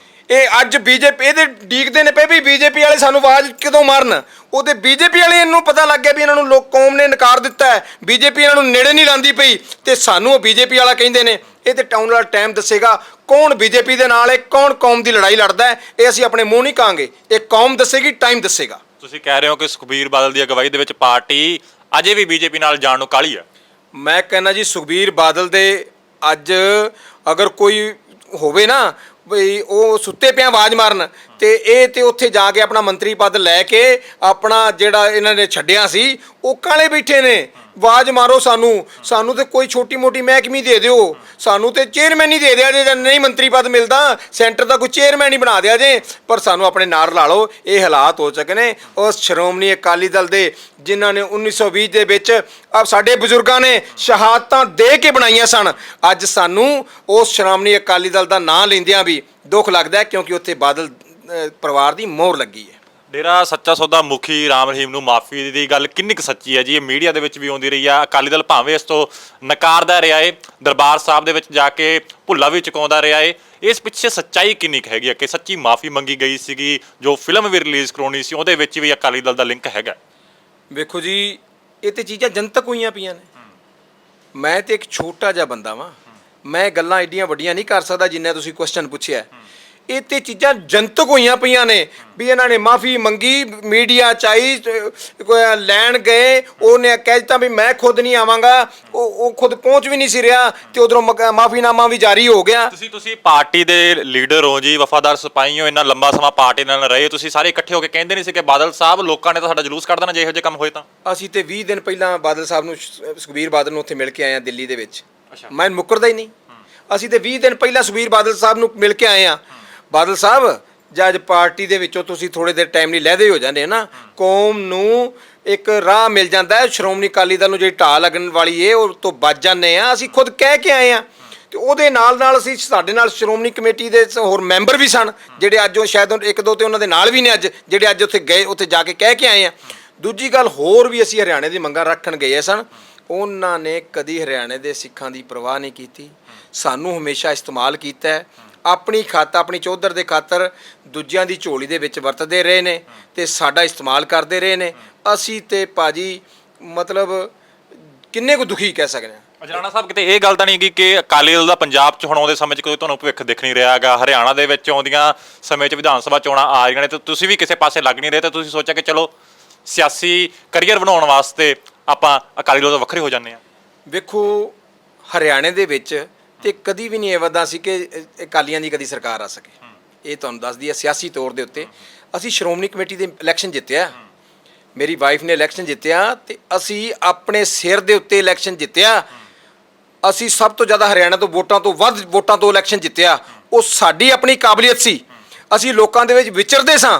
ਇਹ ਅੱਜ ਬੀਜੇਪੀ ਇਹਦੇ ਡੀਕਦੇ ਨੇ ਪਏ ਵੀ ਬੀਜੇਪੀ ਵਾਲੇ ਸਾਨੂੰ ਆਵਾਜ਼ ਕਦੋਂ ਮਾਰਨ। ਉਹਦੇ ਬੀਜੇਪੀ ਵਾਲੇ ਇਹਨੂੰ ਪਤਾ ਲੱਗ ਗਿਆ ਵੀ ਇਹਨਾਂ ਨੂੰ ਕੌਮ ਨੇ ਨਕਾਰ ਦਿੱਤਾ ਹੈ, ਬੀਜੇਪੀ ਇਹਨਾਂ ਨੂੰ ਨੇੜੇ ਨਹੀਂ ਲਾਂਦੀ ਪਈ ਤੇ ਸਾਨੂੰ ਉਹ ਬੀਜੇਪੀ ਵਾਲਾ ਕਹਿੰਦੇ ਨੇ। ਇਹ ਤੇ ਆਉਣ ਵਾਲਾ ਟਾਈਮ ਦੱਸੇਗਾ ਕੌਣ ਬੀਜੇਪੀ ਦੇ ਨਾਲ ਹੈ, ਕੌਣ ਕੌਮ ਦੀ ਲੜਾਈ ਲੜਦਾ ਹੈ। ਇਹ ਅਸੀਂ ਆਪਣੇ ਮੂੰਹ ਨਹੀਂ ਕਹਾਂਗੇ, ਇਹ ਕੌਮ ਦੱਸੇਗੀ, ਟਾਈਮ ਦੱਸੇਗਾ। ਤੁਸੀਂ ਕਹਿ ਰਹੇ ਹੋ ਕਿ ਸੁਖਬੀਰ ਬਾਦਲ ਦੀ ਅਗਵਾਈ ਦੇ ਵਿੱਚ ਪਾਰਟੀ ਅਜੇ ਵੀ ਬੀਜੇਪੀ ਨਾਲ ਜਾਣ ਨੂੰ ਕਾਹਲੀ ਹੈ। ਮੈਂ ਕਹਿੰਦਾ ਜੀ, ਸੁਖਬੀਰ ਬਾਦਲ ਦੇ ਅੱਜ ਅਗਰ ਕੋਈ ਹੋਵੇ ਨਾ ਬਈ ਉਹ ਸੁੱਤੇ ਪਿਆ ਆਵਾਜ਼ ਮਾਰਨ ਤੇ ਇਹ ਤੇ ਉੱਥੇ ਜਾ ਕੇ ਆਪਣਾ ਮੰਤਰੀ ਪਦ ਲੈ ਕੇ ਆਪਣਾ ਜਿਹੜਾ ਇਹਨਾਂ ਨੇ ਛੱਡਿਆ ਸੀ ਉਹ ਕਾਲੇ ਬੈਠੇ ਨੇ ਆਵਾਜ਼ ਮਾਰੋ ਸਾਨੂੰ ਤੇ ਕੋਈ ਛੋਟੀ ਮੋਟੀ ਮਹਿਕਮੀ ਦੇ ਦਿਓ, ਸਾਨੂੰ ਤੇ ਚੇਅਰਮੈਨ ਹੀ ਦੇ ਦਿਆ ਜੇ, ਨਹੀਂ ਮੰਤਰੀ ਪਦ ਮਿਲਦਾ ਸੈਂਟਰ ਦਾ ਕੋਈ ਚੇਅਰਮੈਨ ਹੀ ਬਣਾ ਦਿਆ ਜੇ, ਪਰ ਸਾਨੂੰ ਆਪਣੇ ਨਾਲ ਲਾ ਲਓ। ਇਹ ਹਾਲਾਤ ਹੋ ਚੁੱਕੇ ਨੇ ਉਸ ਸ਼੍ਰੋਮਣੀ ਅਕਾਲੀ ਦਲ ਦੇ ਜਿਨ੍ਹਾਂ ਨੇ 1920 ਦੇ ਵਿੱਚ ਸਾਡੇ ਬਜ਼ੁਰਗਾਂ ਨੇ ਸ਼ਹਾਦਤਾਂ ਦੇ ਕੇ ਬਣਾਈਆਂ ਸਨ। ਅੱਜ ਸਾਨੂੰ ਉਸ ਸ਼੍ਰੋਮਣੀ ਅਕਾਲੀ ਦਲ ਦਾ ਨਾਂ ਲੈਂਦਿਆਂ ਵੀ ਦੁੱਖ ਲੱਗਦਾ, ਕਿਉਂਕਿ ਉੱਥੇ ਬਾਦਲ ਪਰਿਵਾਰ ਦੀ ਮੋਹਰ ਲੱਗੀ ਹੈ। ਡੇਰਾ ਸੱਚਾ ਸੌਦਾ ਮੁਖੀ ਰਾਮ ਰਹੀਮ ਨੂੰ ਮਾਫੀ ਦੀ ਗੱਲ ਕਿੰਨੀ ਕੁ ਸੱਚੀ ਹੈ ਜੀ? ਇਹ ਮੀਡੀਆ ਦੇ ਵਿੱਚ ਵੀ ਆਉਂਦੀ ਰਹੀ ਆ, ਅਕਾਲੀ ਦਲ ਭਾਵੇਂ ਇਸ ਤੋਂ ਨਕਾਰਦਾ ਰਿਹਾ ਏ, ਦਰਬਾਰ ਸਾਹਿਬ ਦੇ ਵਿੱਚ ਜਾ ਕੇ ਭੁੱਲਾ ਵੀ ਚੁਕਾਉਂਦਾ ਰਿਹਾ ਏ, ਇਸ ਪਿੱਛੇ ਸੱਚਾਈ ਕਿੰਨੀ ਕੁ ਹੈਗੀ ਆ ਕਿ ਸੱਚੀ ਮਾਫੀ ਮੰਗੀ ਗਈ ਸੀਗੀ? ਜੋ ਫਿਲਮ ਵੀ ਰਿਲੀਜ਼ ਕਰਾਉਣੀ ਸੀ ਉਹਦੇ ਵਿੱਚ ਵੀ ਅਕਾਲੀ ਦਲ ਦਾ ਲਿੰਕ ਹੈਗਾ। ਵੇਖੋ ਜੀ, ਇਹ ਤੇ ਚੀਜ਼ਾਂ ਜਨਤਕ ਹੋਈਆਂ ਪਈਆਂ ਨੇ। ਮੈਂ ਤੇ ਇੱਕ ਛੋਟਾ ਜਿਹਾ ਬੰਦਾ ਵਾਂ, ਮੈਂ ਗੱਲਾਂ ਐਡੀਆਂ ਵੱਡੀਆਂ ਨਹੀਂ ਕਰ ਸਕਦਾ ਜਿੰਨਾ ਤੁਸੀਂ ਕੁਐਸਚਨ ਪੁੱਛਿਆ। ਇਹ ਤੇ ਚੀਜ਼ਾਂ ਜਨਤਕ ਹੋਈਆਂ ਪਈਆਂ ਨੇ ਵੀ ਇਹਨਾਂ ਨੇ ਮਾਫੀ ਮੰਗੀ, ਮੀਡੀਆ ਚਾਹੀ ਲੈਣ ਗਏ, ਉਹਨੇ ਕਹਿ ਦਿੱਤਾ ਵੀ ਮੈਂ ਖੁਦ ਨਹੀਂ ਆਵਾਂਗਾ, ਉਹ ਖੁਦ ਪਹੁੰਚ ਵੀ ਨਹੀਂ ਸੀ ਰਿਹਾ, ਤੇ ਉਧਰੋਂ ਮਾਫੀਨਾਮਾ ਵੀ ਜਾਰੀ ਹੋ ਗਿਆ। ਤੁਸੀਂ ਪਾਰਟੀ ਦੇ ਲੀਡਰ ਹੋ ਜੀ, ਵਫਾਦਾਰ ਸਿਪਾਹੀ ਹੋ, ਇੰਨਾ ਲੰਬਾ ਸਮਾਂ ਪਾਰਟੀ ਨਾਲ ਰਹੇ, ਤੁਸੀਂ ਸਾਰੇ ਇਕੱਠੇ ਹੋ ਕੇ ਕਹਿੰਦੇ ਨਹੀਂ ਸੀ ਕਿ ਬਾਦਲ ਸਾਹਿਬ ਲੋਕਾਂ ਨੇ ਤਾਂ ਸਾਡਾ ਜਲੂਸ ਕੱਢ ਦੇਣਾ ਜੇ ਇਹੋ ਜਿਹੇ ਕੰਮ ਹੋਏ ਤਾਂ? ਅਸੀਂ ਤੇ 20 ਦਿਨ ਪਹਿਲਾਂ ਬਾਦਲ ਸਾਹਿਬ ਨੂੰ, ਸੁਖਬੀਰ ਬਾਦਲ ਨੂੰ ਉੱਥੇ ਮਿਲ ਕੇ ਆਏ ਆ ਦਿੱਲੀ ਦੇ ਵਿੱਚ। ਮੈਂ ਮੁੱਕਰਦਾ ਹੀ ਨਹੀਂ। ਅਸੀਂ ਤੇ 20 ਦਿਨ ਪਹਿਲਾਂ ਸੁਖਬੀਰ ਬਾਦਲ ਸਾਹਿਬ ਨੂੰ ਮਿਲ ਕੇ ਆਏ ਆ। ਬਾਦਲ ਸਾਹਿਬ, ਜਦ ਪਾਰਟੀ ਦੇ ਵਿੱਚੋਂ ਤੁਸੀਂ ਥੋੜੇ ਦੇਰ ਟਾਈਮ ਲਈ ਲਹਿਦੇ ਹੋ ਜਾਂਦੇ ਨਾ, ਕੌਮ ਨੂੰ ਇੱਕ ਰਾਹ ਮਿਲ ਜਾਂਦਾ ਹੈ, ਸ਼੍ਰੋਮਣੀ ਅਕਾਲੀ ਦਲ ਨੂੰ ਜਿਹੜੀ ਢਾਹ ਲੱਗਣ ਵਾਲੀ ਏ ਉਹ ਤੋਂ ਬਚ ਜਾਂਦੇ ਆ। ਅਸੀਂ ਖੁਦ ਕਹਿ ਕੇ ਆਏ ਆ, ਤੇ ਉਹਦੇ ਨਾਲ ਅਸੀਂ ਸਾਡੇ ਨਾਲ ਸ਼੍ਰੋਮਣੀ ਕਮੇਟੀ ਦੇ ਹੋਰ ਮੈਂਬਰ ਵੀ ਸਨ ਜਿਹੜੇ ਅੱਜ ਉਹ ਸ਼ਾਇਦ ਇੱਕ ਦੋ ਤੇ ਉਹਨਾਂ ਦੇ ਨਾਲ ਵੀ ਨੇ ਅੱਜ, ਜਿਹੜੇ ਅੱਜ ਉੱਥੇ ਗਏ, ਉੱਥੇ ਜਾ ਕੇ ਕਹਿ ਕੇ ਆਏ ਆ। ਦੂਜੀ ਗੱਲ ਹੋਰ ਵੀ, ਅਸੀਂ ਹਰਿਆਣੇ ਦੀ ਮੰਗਾਂ ਰੱਖਣ ਗਏ ਸਨ, ਉਹਨਾਂ ਨੇ ਕਦੀ ਹਰਿਆਣੇ ਦੇ ਸਿੱਖਾਂ ਦੀ ਪਰਵਾਹ ਨਹੀਂ ਕੀਤੀ, ਸਾਨੂੰ ਹਮੇਸ਼ਾ ਇਸਤੇਮਾਲ ਕੀਤਾ ਹੈ। ਆਪਣੀ ਚੌਧਰ ਦੇ ਖਾਤਰ ਦੂਜਿਆਂ ਦੀ ਝੋਲੀ ਦੇ ਵਿੱਚ ਵਰਤਦੇ ਰਹੇ ਨੇ ਤੇ ਸਾਡਾ ਇਸਤੇਮਾਲ ਕਰਦੇ ਰਹੇ ਨੇ। ਅਸੀਂ ਤੇ ਭਾਜੀ ਮਤਲਬ ਕਿੰਨੇ ਕੁ ਦੁਖੀ ਕਹਿ ਸਕਦੇ ਹਾਂ। ਰਾਣਾ ਸਾਹਿਬ, ਕਿਤੇ ਇਹ ਗੱਲ ਤਾਂ ਨਹੀਂ ਕਿ ਅਕਾਲੀ ਦਲ ਦਾ ਪੰਜਾਬ 'ਚ ਹੁਣ ਆਉਂਦੇ ਸਮੇਂ 'ਚ ਕੋਈ ਤੁਹਾਨੂੰ ਭਵਿੱਖ ਦਿਖ ਨਹੀਂ ਰਿਹਾ ਹੈਗਾ? ਹਰਿਆਣਾ ਦੇ ਵਿੱਚ ਆਉਂਦੀਆਂ ਸਮੇਂ 'ਚ ਵਿਧਾਨ ਸਭਾ ਚੋਣਾਂ ਆ ਰਹੀਆਂ ਨੇ ਤੇ ਤੁਸੀਂ ਵੀ ਕਿਸੇ ਪਾਸੇ ਲੱਗ ਨਹੀਂ ਰਹੇ, ਤੇ ਤੁਸੀਂ ਸੋਚਿਆ ਕਿ ਚਲੋ ਸਿਆਸੀ ਕਰੀਅਰ ਬਣਾਉਣ ਵਾਸਤੇ ਆਪਾਂ ਅਕਾਲੀ ਦਲ ਤੋਂ ਵੱਖਰੇ ਹੋ ਜਾਂਦੇ ਹਾਂ? ਵੇਖੋ, ਹਰਿਆਣੇ ਦੇ ਵਿੱਚ ਤੇ ਕਦੀ ਵੀ ਨਹੀਂ ਇਹ ਵਾਦਾ ਸੀ ਕਿ ਅਕਾਲੀਆਂ ਦੀ ਕਦੀ ਸਰਕਾਰ ਆ ਸਕੇ। ਇਹ ਤੁਹਾਨੂੰ ਦੱਸਦੀ ਹੈ ਸਿਆਸੀ ਤੌਰ ਦੇ ਉੱਤੇ ਅਸੀਂ ਸ਼੍ਰੋਮਣੀ ਕਮੇਟੀ ਦੇ ਇਲੈਕਸ਼ਨ ਜਿੱਤਿਆ, ਮੇਰੀ ਵਾਈਫ ਨੇ ਇਲੈਕਸ਼ਨ ਜਿੱਤਿਆ, ਤੇ ਅਸੀਂ ਆਪਣੇ ਸਿਰ ਦੇ ਉੱਤੇ ਇਲੈਕਸ਼ਨ ਜਿੱਤਿਆ। ਅਸੀਂ ਸਭ ਤੋਂ ਜ਼ਿਆਦਾ ਹਰਿਆਣਾ ਤੋਂ ਵੋਟਾਂ ਤੋਂ ਵੱਧ ਵੋਟਾਂ ਤੋਂ ਇਲੈਕਸ਼ਨ ਜਿੱਤਿਆ। ਉਹ ਸਾਡੀ ਆਪਣੀ ਕਾਬਲੀਅਤ ਸੀ। ਅਸੀਂ ਲੋਕਾਂ ਦੇ ਵਿੱਚ ਵਿਚਰਦੇ ਸਾਂ,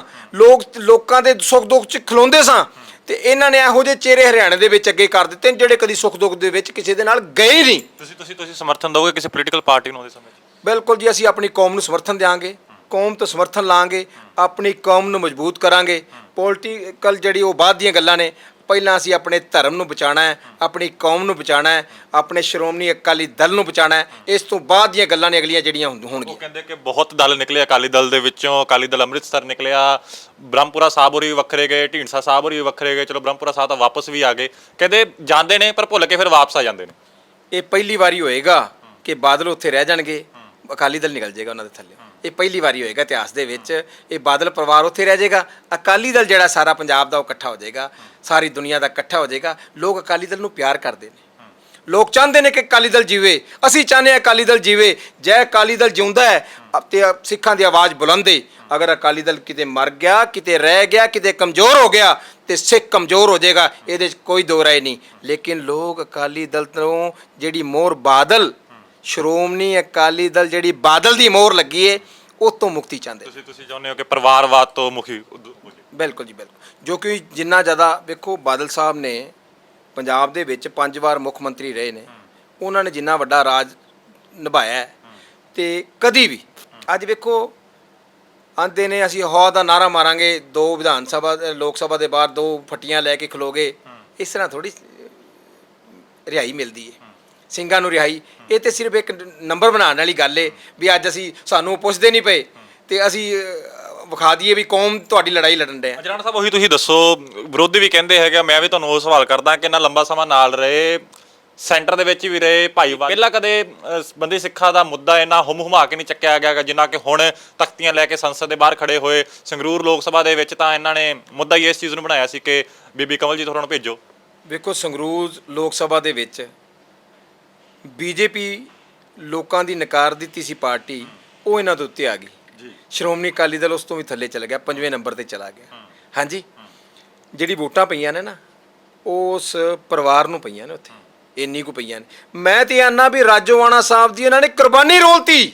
ਲੋਕਾਂ ਦੇ ਸੁੱਖ ਦੁੱਖ 'ਚ ਖਲੋਂਦੇ ਸਾਂ, ਤੇ ਇਹਨਾਂ ਨੇ ਇਹੋ ਜਿਹੇ ਚਿਹਰੇ ਹਰਿਆਣੇ ਦੇ ਵਿੱਚ ਅੱਗੇ ਕਰ ਦਿੱਤੇ ਜਿਹੜੇ ਕਦੀ ਸੁੱਖ ਦੁੱਖ ਦੇ ਵਿੱਚ ਕਿਸੇ ਦੇ ਨਾਲ ਗਏ ਨਹੀਂ। ਤੁਸੀਂ ਸਮਰਥਨ ਦਿਓਗੇ ਕਿਸੇ ਪੋਲੀਟੀਕਲ ਪਾਰਟੀ ਨੂੰ ਉਹਦੇ ਸਮੇਂ 'ਚ? ਬਿਲਕੁਲ ਜੀ, ਅਸੀਂ ਆਪਣੀ ਕੌਮ ਨੂੰ ਸਮਰਥਨ ਦਿਆਂਗੇ, ਕੌਮ ਤੋਂ ਸਮਰਥਨ ਲਾਂਗੇ, ਆਪਣੀ ਕੌਮ ਨੂੰ ਮਜ਼ਬੂਤ ਕਰਾਂਗੇ। ਪੋਲੀਟੀਕਲ ਜਿਹੜੀ ਉਹ ਬਾਅਦ ਦੀਆਂ ਗੱਲਾਂ ਨੇ, ਪਹਿਲਾਂ ਅਸੀਂ ਆਪਣੇ ਧਰਮ ਨੂੰ ਬਚਾਉਣਾ ਹੈ, ਆਪਣੀ ਕੌਮ ਨੂੰ ਬਚਾਉਣਾ ਹੈ, ਆਪਣੇ ਸ਼੍ਰੋਮਣੀ ਅਕਾਲੀ ਦਲ ਨੂੰ ਬਚਾਉਣਾ ਹੈ। ਇਸ ਤੋਂ ਬਾਅਦ ਦੀਆਂ ਗੱਲਾਂ ਨੇ ਅਗਲੀਆਂ ਜਿਹੜੀਆਂ ਹੋਣਗੀਆਂ। ਉਹ ਕਹਿੰਦੇ ਕਿ ਬਹੁਤ ਦਲ ਨਿਕਲੇ ਅਕਾਲੀ ਦਲ ਦੇ ਵਿੱਚੋਂ, ਅਕਾਲੀ ਦਲ ਅੰਮ੍ਰਿਤਸਰ ਨਿਕਲਿਆ, ਬ੍ਰਹਮਪੁਰਾ ਸਾਹਿਬ ਹੋਰੀ ਵੀ ਵੱਖਰੇ ਗਏ, ਢੀਂਡਸਾ ਸਾਹਿਬ ਹੋਰੀ ਵੀ ਵੱਖਰੇ ਗਏ, ਚਲੋ ਬ੍ਰਹਮਪੁਰਾ ਸਾਹਿਬ ਤਾਂ ਵਾਪਸ ਵੀ ਆ ਗਏ। ਕਹਿੰਦੇ ਜਾਂਦੇ ਨੇ ਪਰ ਭੁੱਲ ਕੇ ਫਿਰ ਵਾਪਸ ਆ ਜਾਂਦੇ ਨੇ। ਇਹ ਪਹਿਲੀ ਵਾਰੀ ਹੋਏਗਾ ਕਿ ਬਾਦਲ ਉੱਥੇ ਰਹਿ ਜਾਣਗੇ, ਅਕਾਲੀ ਦਲ ਨਿਕਲ ਜਾਏਗਾ ਉਹਨਾਂ ਦੇ ਥੱਲੇ। ਇਹ ਪਹਿਲੀ ਵਾਰੀ ਹੋਏਗਾ ਇਤਿਹਾਸ ਦੇ ਵਿੱਚ, ਇਹ ਬਾਦਲ ਪਰਿਵਾਰ ਉੱਥੇ ਰਹਿ ਜਾਏਗਾ, ਅਕਾਲੀ ਦਲ ਜਿਹੜਾ ਸਾਰਾ ਪੰਜਾਬ ਦਾ ਉਹ ਇਕੱਠਾ ਹੋ ਜਾਏਗਾ, ਸਾਰੀ ਦੁਨੀਆ ਦਾ ਇਕੱਠਾ ਹੋ ਜਾਏਗਾ। ਲੋਕ ਅਕਾਲੀ ਦਲ ਨੂੰ ਪਿਆਰ ਕਰਦੇ ਨੇ, ਲੋਕ ਚਾਹੁੰਦੇ ਨੇ ਕਿ ਅਕਾਲੀ ਦਲ ਜੀਵੇ, ਅਸੀਂ ਚਾਹੁੰਦੇ ਹਾਂ ਅਕਾਲੀ ਦਲ ਜੀਵੇ। ਜੇ ਅਕਾਲੀ ਦਲ ਜਿਉਂਦਾ ਹੈ ਤੇ ਸਿੱਖਾਂ ਦੀ ਆਵਾਜ਼ ਬੁਲੰਦ ਹੈ। ਅਗਰ ਅਕਾਲੀ ਦਲ ਕਿਤੇ ਮਰ ਗਿਆ, ਕਿਤੇ ਰਹਿ ਗਿਆ, ਕਿਤੇ ਕਮਜ਼ੋਰ ਹੋ ਗਿਆ ਤੇ ਸਿੱਖ ਕਮਜ਼ੋਰ ਹੋ ਜਾਏਗਾ, ਇਹਦੇ 'ਚ ਕੋਈ ਦੋ ਰਾਏ ਨਹੀਂ। ਲੇਕਿਨ ਲੋਕ ਅਕਾਲੀ ਦਲ ਤੋਂ ਜਿਹੜੀ ਮੋਹਰ ਬਾਦਲ, ਸ਼੍ਰੋਮਣੀ ਅਕਾਲੀ ਦਲ ਜਿਹੜੀ ਬਾਦਲ ਦੀ ਮੋਹਰ ਲੱਗੀ ਹੈ, ਉਹ ਤੋਂ ਮੁਕਤੀ ਚਾਹੁੰਦੇ। ਤੁਸੀਂ ਚਾਹੁੰਦੇ ਹੋ ਕਿ ਪਰਿਵਾਰਵਾਦ ਤੋਂ ਮੁਖੀ? ਬਿਲਕੁਲ ਜੀ, ਬਿਲਕੁਲ। ਜੋ ਕਿ ਜਿੰਨਾ ਜ਼ਿਆਦਾ ਵੇਖੋ, ਬਾਦਲ ਸਾਹਿਬ ਨੇ ਪੰਜਾਬ ਦੇ ਵਿੱਚ 5 ਵਾਰ ਮੁੱਖ ਮੰਤਰੀ ਰਹੇ ਨੇ, ਉਹਨਾਂ ਨੇ ਜਿੰਨਾ ਵੱਡਾ ਰਾਜ ਨਿਭਾਇਆ ਤੇ ਕਦੀ ਵੀ, ਅੱਜ ਵੇਖੋ ਆਂਦੇ ਨੇ ਅਸੀਂ ਹੌ ਦਾ ਨਾਰਾ ਮਾਰਾਂਗੇ, 2 ਵਿਧਾਨ ਸਭਾ ਲੋਕ ਸਭਾ ਦੇ ਬਾਹਰ 2 ਫੱਟੀਆਂ ਲੈ ਕੇ ਖਲੋਗੇ, ਇਸ ਤਰ੍ਹਾਂ ਥੋੜੀ ਰਿਹਾਈ ਮਿਲਦੀ ਹੈ ਸਿੰਘਾਂ ਨੂੰ। ਰਿਹਾਈ ਇਹ ਤੇ ਸਿਰਫ ਇੱਕ ਨੰਬਰ ਬਣਾਉਣ ਵਾਲੀ ਗੱਲ ਏ ਵੀ ਅੱਜ ਸਾਨੂੰ ਪੁੱਛਦੇ ਨਹੀਂ ਪਏ ਤੇ ਅਸੀਂ ਵਿਖਾ ਦਈਏ ਵੀ ਕੌਮ ਤੁਹਾਡੀ ਲੜਾਈ ਲੜਨ ਦੇ ਆ। ਰਾਣਾ ਸਾਹਿਬ, ਉਹੀ ਤੁਸੀਂ ਦੱਸੋ, ਵਿਰੋਧੀ ਵੀ ਕਹਿੰਦੇ ਹੈਗੇ, ਮੈਂ ਵੀ ਤੁਹਾਨੂੰ ਉਹ ਸਵਾਲ ਕਰਦਾ ਕਿ ਇੰਨਾ ਲੰਬਾ ਸਮਾਂ ਨਾਲ ਰਹੇ, ਸੈਂਟਰ ਦੇ ਵਿੱਚ ਵੀ ਰਹੇ, ਭਾਈਵਾਲ, ਪਹਿਲਾਂ ਕਦੇ ਬੰਦੀ ਸਿੱਖਾਂ ਦਾ ਮੁੱਦਾ ਇੰਨਾ ਹੁਮਾ ਕੇ ਨਹੀਂ ਚੱਕਿਆ ਗਿਆ ਜਿੰਨਾ ਕਿ ਹੁਣ ਤਖਤੀਆਂ ਲੈ ਕੇ ਸੰਸਦ ਦੇ ਬਾਹਰ ਖੜੇ ਹੋਏ। ਸੰਗਰੂਰ ਲੋਕ ਸਭਾ ਦੇ ਵਿੱਚ ਤਾਂ ਇਹਨਾਂ ਨੇ ਮੁੱਦਾ ਹੀ ਇਸ ਚੀਜ਼ ਨੂੰ ਬਣਾਇਆ ਸੀ ਕਿ ਬੀਬੀ ਕਮਲਜੀਤ ਹੋਰਾਂ ਨੂੰ ਭੇਜੋ। ਵੇਖੋ, ਸੰਗਰੂਰ ਲੋਕ ਸਭਾ ਦੇ ਵਿੱਚ ਬੀਜੇਪੀ ਲੋਕਾਂ ਦੀ ਨਕਾਰ ਦਿੱਤੀ ਸੀ ਪਾਰਟੀ, ਉਹ ਇਹਨਾਂ ਦੇ ਉੱਤੇ ਆ ਗਈ। ਸ਼੍ਰੋਮਣੀ ਅਕਾਲੀ ਦਲ ਉਸ ਤੋਂ ਵੀ ਥੱਲੇ ਚਲਾ ਗਿਆ, 5ਵੇਂ ਨੰਬਰ ਤੇ ਚਲਾ ਗਿਆ। ਹਾਂਜੀ, ਜਿਹੜੀ ਵੋਟਾਂ ਪਈਆਂ ਨੇ ਨਾ, ਉਸ ਪਰਿਵਾਰ ਨੂੰ ਪਈਆਂ ਨੇ ਉੱਥੇ, ਇੰਨੀ ਕੁ ਪਈਆਂ ਨੇ। ਮੈਂ ਤੇ ਆਨਾ ਵੀ ਰਾਜੋਆਣਾ ਸਾਹਿਬ ਦੀ ਇਹਨਾਂ ਨੇ ਕੁਰਬਾਨੀ ਰੋਲਤੀ,